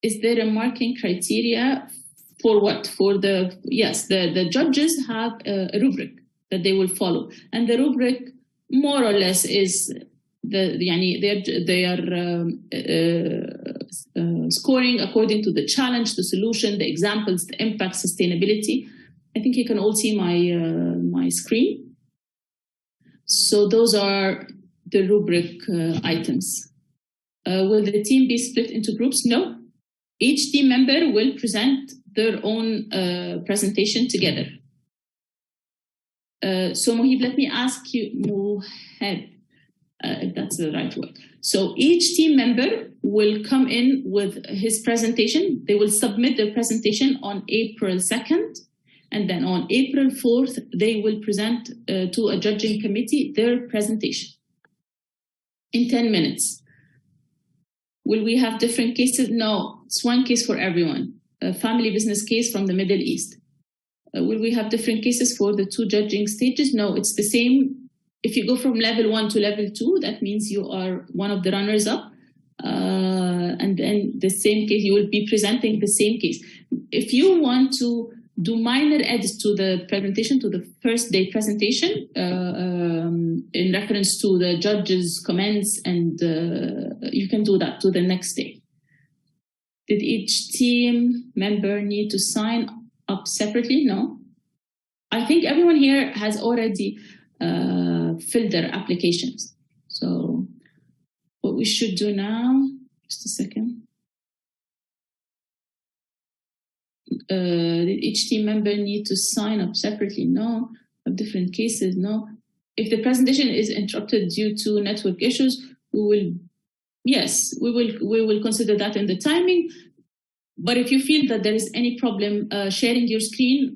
Is there a marking criteria for what? Yes, the judges have a rubric that they will follow. And the rubric more or less is they are scoring according to the challenge, the solution, the examples, the impact, sustainability. I think you can all see my screen. So those are the rubric items. Will the team be split into groups? No. Each team member will present their own presentation together. So Mohib, let me ask you, Mohib, if that's the right word. So each team member will come in with his presentation. They will submit their presentation on April 2nd. And then on April 4th, they will present to a judging committee their presentation in 10 minutes. Will we have different cases? No, it's one case for everyone. A family business case from the Middle East. Will we have different cases for the 2 judging stages? No, it's the same. If you go from level 1 to level 2, that means you are one of the runners up. And then the same case, you will be presenting the same case. If you want to do minor edits to the presentation, to the first day presentation, in reference to the judge's comments, and you can do that to the next day. Did each team member need to sign up separately? No. I think everyone here has already filled their applications. So what we should do now, just a second. Did each team member need to sign up separately? No. Of different cases? No. If the presentation is interrupted due to network issues, we will consider that in the timing. But if you feel that there is any problem sharing your screen,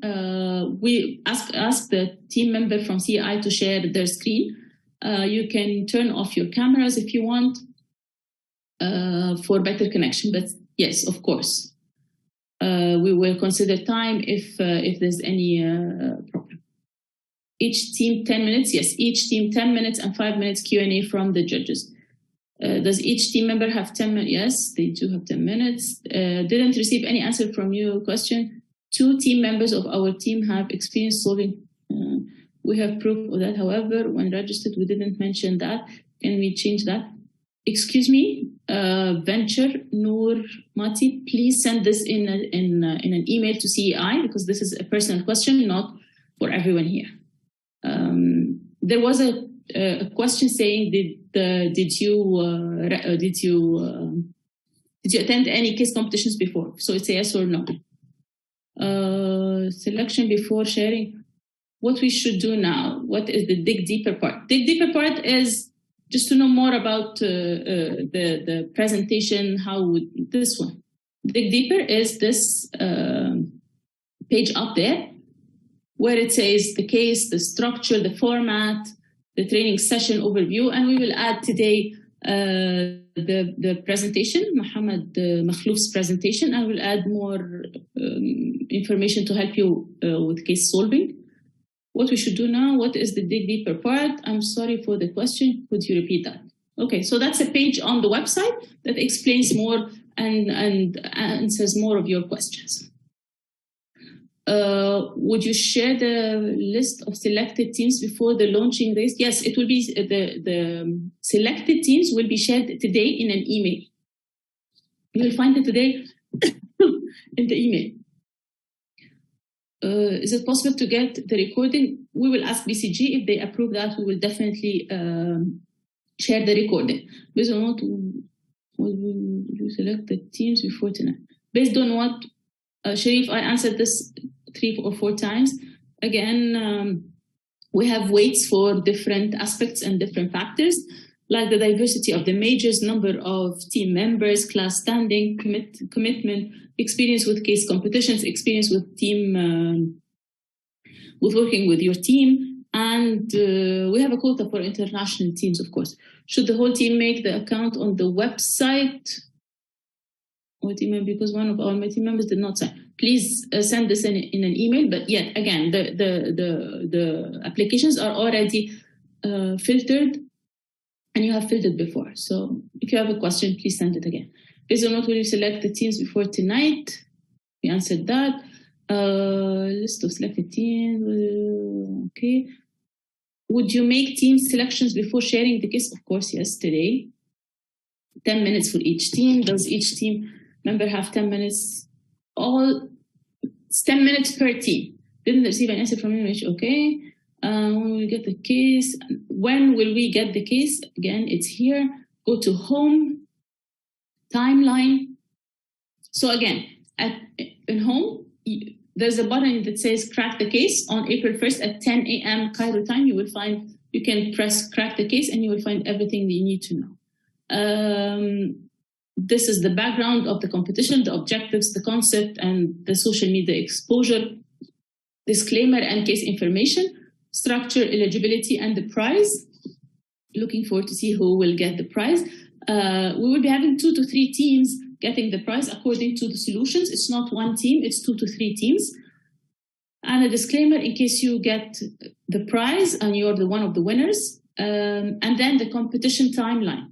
we ask the team member from CI to share their screen. You can turn off your cameras if you want for better connection. But yes, of course, we will consider time if there's any problem. Each team 10 minutes. Yes, each team 10 minutes and 5 minutes Q&A from the judges. Does each team member have 10 minutes? Yes, they do have 10 minutes. Didn't receive any answer from your question. 2 team members of our team have experience solving. We have proof of that. However, when registered, we didn't mention that. Can we change that? Excuse me, Venture Noor Mati, please send this in an email to CEI, because this is a personal question, not for everyone here. There was a question saying, did you attend any case competitions before? So it's a yes or no. Selection before sharing. What we should do now? What is the dig deeper part? Dig deeper part is just to know more about the presentation. How would this one? Dig deeper is this page up there, where it says the case, the structure, the format, the training session overview, and we will add today the presentation, Mohammed Makhlouf's presentation. I will add more information to help you with case solving. What we should do now, what is the dig deeper part? I'm sorry for the question. Could you repeat that? Okay, so that's a page on the website that explains more and answers more of your questions. Would you share the list of selected teams before the launching race? Yes, it will be the selected teams will be shared today in an email. You will find it today in the email. Is it possible to get the recording? We will ask BCG. If they approve that, we will definitely share the recording. Based on what you select the teams before tonight. Based on what, Sharif, I answered this 3 or 4 times. Again, we have weights for different aspects and different factors, like the diversity of the majors, number of team members, class standing, commitment, experience with case competitions, experience with team, with working with your team, and we have a quota for international teams, of course. Should the whole team make the account on the website? Because one of my team members did not sign. Please send this in an email. But yet again, the applications are already filtered, and you have filtered before. So if you have a question, please send it again. Based on what will you select the teams before tonight? We answered that. List of selected teams. Okay. Would you make team selections before sharing the case? Of course, yes. Today, 10 minutes for each team. Does each team member have 10 minutes? It's 10 minutes per team. Didn't receive an answer from you, okay. When will we get the case? When will we get the case? Again, it's here. Go to home, timeline. So again, in home, there's a button that says crack the case. On April 1st at 10 a.m. Cairo time, you can press crack the case and you will find everything that you need to know. This is the background of the competition, the objectives, the concept, and the social media exposure, disclaimer and case information, structure, eligibility, and the prize. Looking forward to see who will get the prize. We will be having 2 to 3 teams getting the prize according to the solutions. It's not one team, it's 2 to 3 teams. And a disclaimer in case you get the prize and you're one of the winners. And then the competition timeline.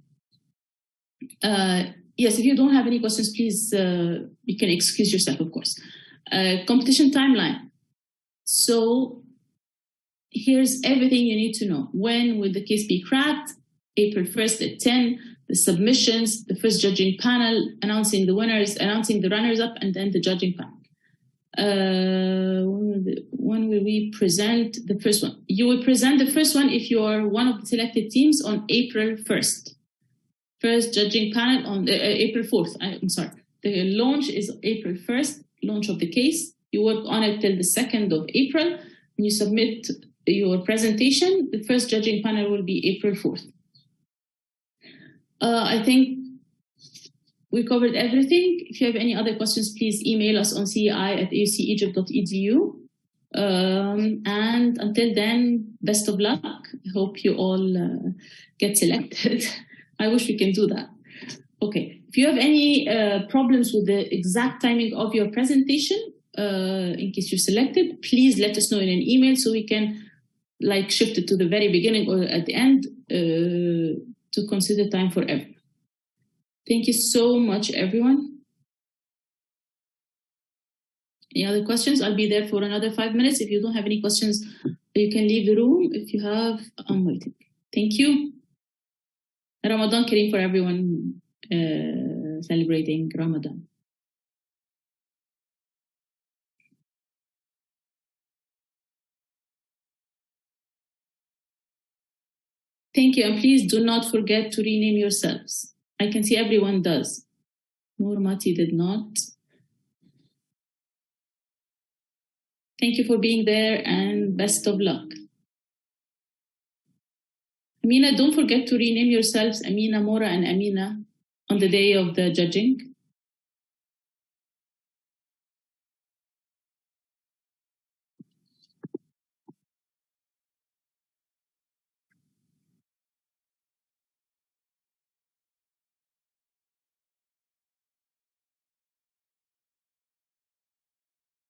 Yes, if you don't have any questions, please, you can excuse yourself, of course. Competition timeline. So here's everything you need to know. When will the case be cracked? April 1st at 10. The submissions, the first judging panel, announcing the winners, announcing the runners-up, and then the judging panel. When will we present the first one? You will present the first one if you are one of the selected teams on April 1st. First judging panel on April 4th. I'm sorry. The launch is April 1st, launch of the case. You work on it till the 2nd of April. And you submit your presentation. The first judging panel will be April 4th. I think we covered everything. If you have any other questions, please email us on cei@aucegypt.edu. And until then, best of luck. I hope you all get selected. I wish we can do that. Okay. If you have any problems with the exact timing of your presentation, in case you're selected, please let us know in an email so we can shift it to the very beginning or at the end to consider time for everyone. Thank you so much, everyone. Any other questions? I'll be there for another 5 minutes. If you don't have any questions, you can leave the room. If you have, I'm waiting. Thank you. Ramadan Kareem for everyone celebrating Ramadan. Thank you, and please do not forget to rename yourselves. I can see everyone does. Murmati did not. Thank you for being there and best of luck. Amina, don't forget to rename yourselves Amina, Mora, and Amina on the day of the judging.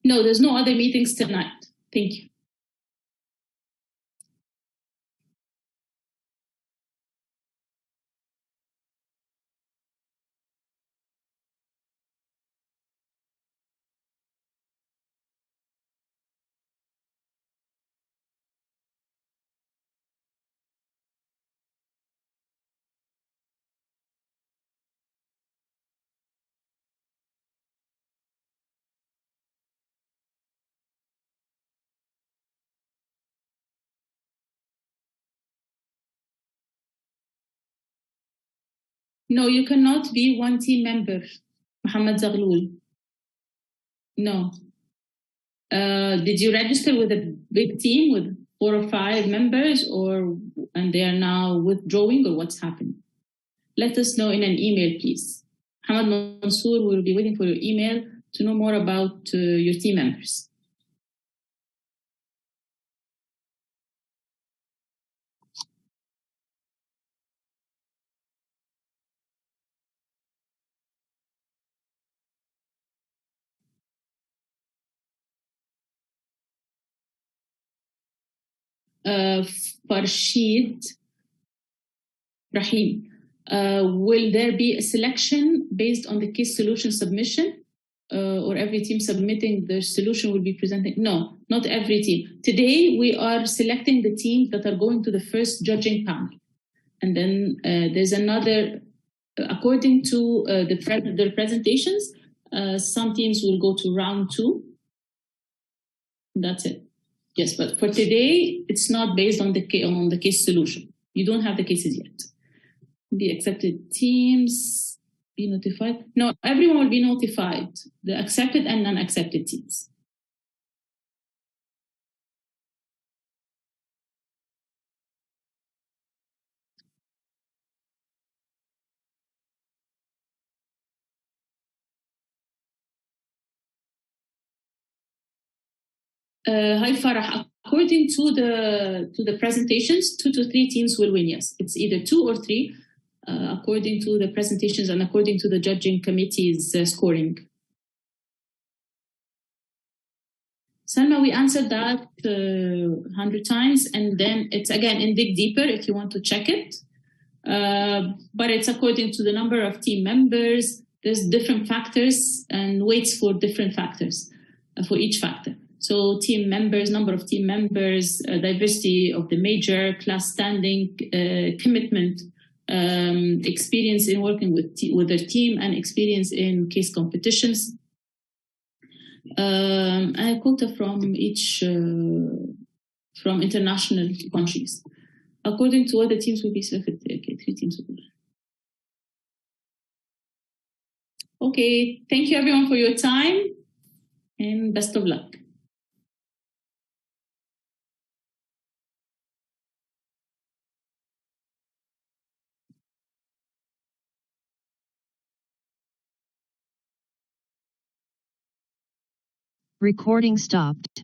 No, there's no other meetings tonight. Thank you. No, you cannot be one team member, Mohammed Zaghloul. No. Did you register with a big team with 4 or 5 members, and they are now withdrawing, or what's happening? Let us know in an email, please. Mohammed Mansour will be waiting for your email to know more about your team members. Farshid Rahim, will there be a selection based on the case solution submission? Or every team submitting their solution will be presenting? No, not every team. Today, we are selecting the teams that are going to the first judging panel. And then there's another, according to their presentations, some teams will go to round 2. That's it. Yes, but for today, it's not based on the case solution. You don't have the cases yet. The accepted teams be notified? No, everyone will be notified, the accepted and non-accepted teams. Hi Farah, according to the presentations, 2 to 3 teams will win. Yes, it's either 2 or 3, according to the presentations and according to the judging committee's scoring. Salma, we answered that 100 times, and then it's again in Dig Deeper if you want to check it. But it's according to the number of team members. There's different factors and weights for different factors, for each factor. So team members, number of team members, diversity of the major, class standing, commitment, experience in working with their team, and experience in case competitions. And a quota from each, from international countries. According to what the teams will be selected. Okay, 3 teams will be. Okay, thank you everyone for your time, and best of luck. Recording stopped.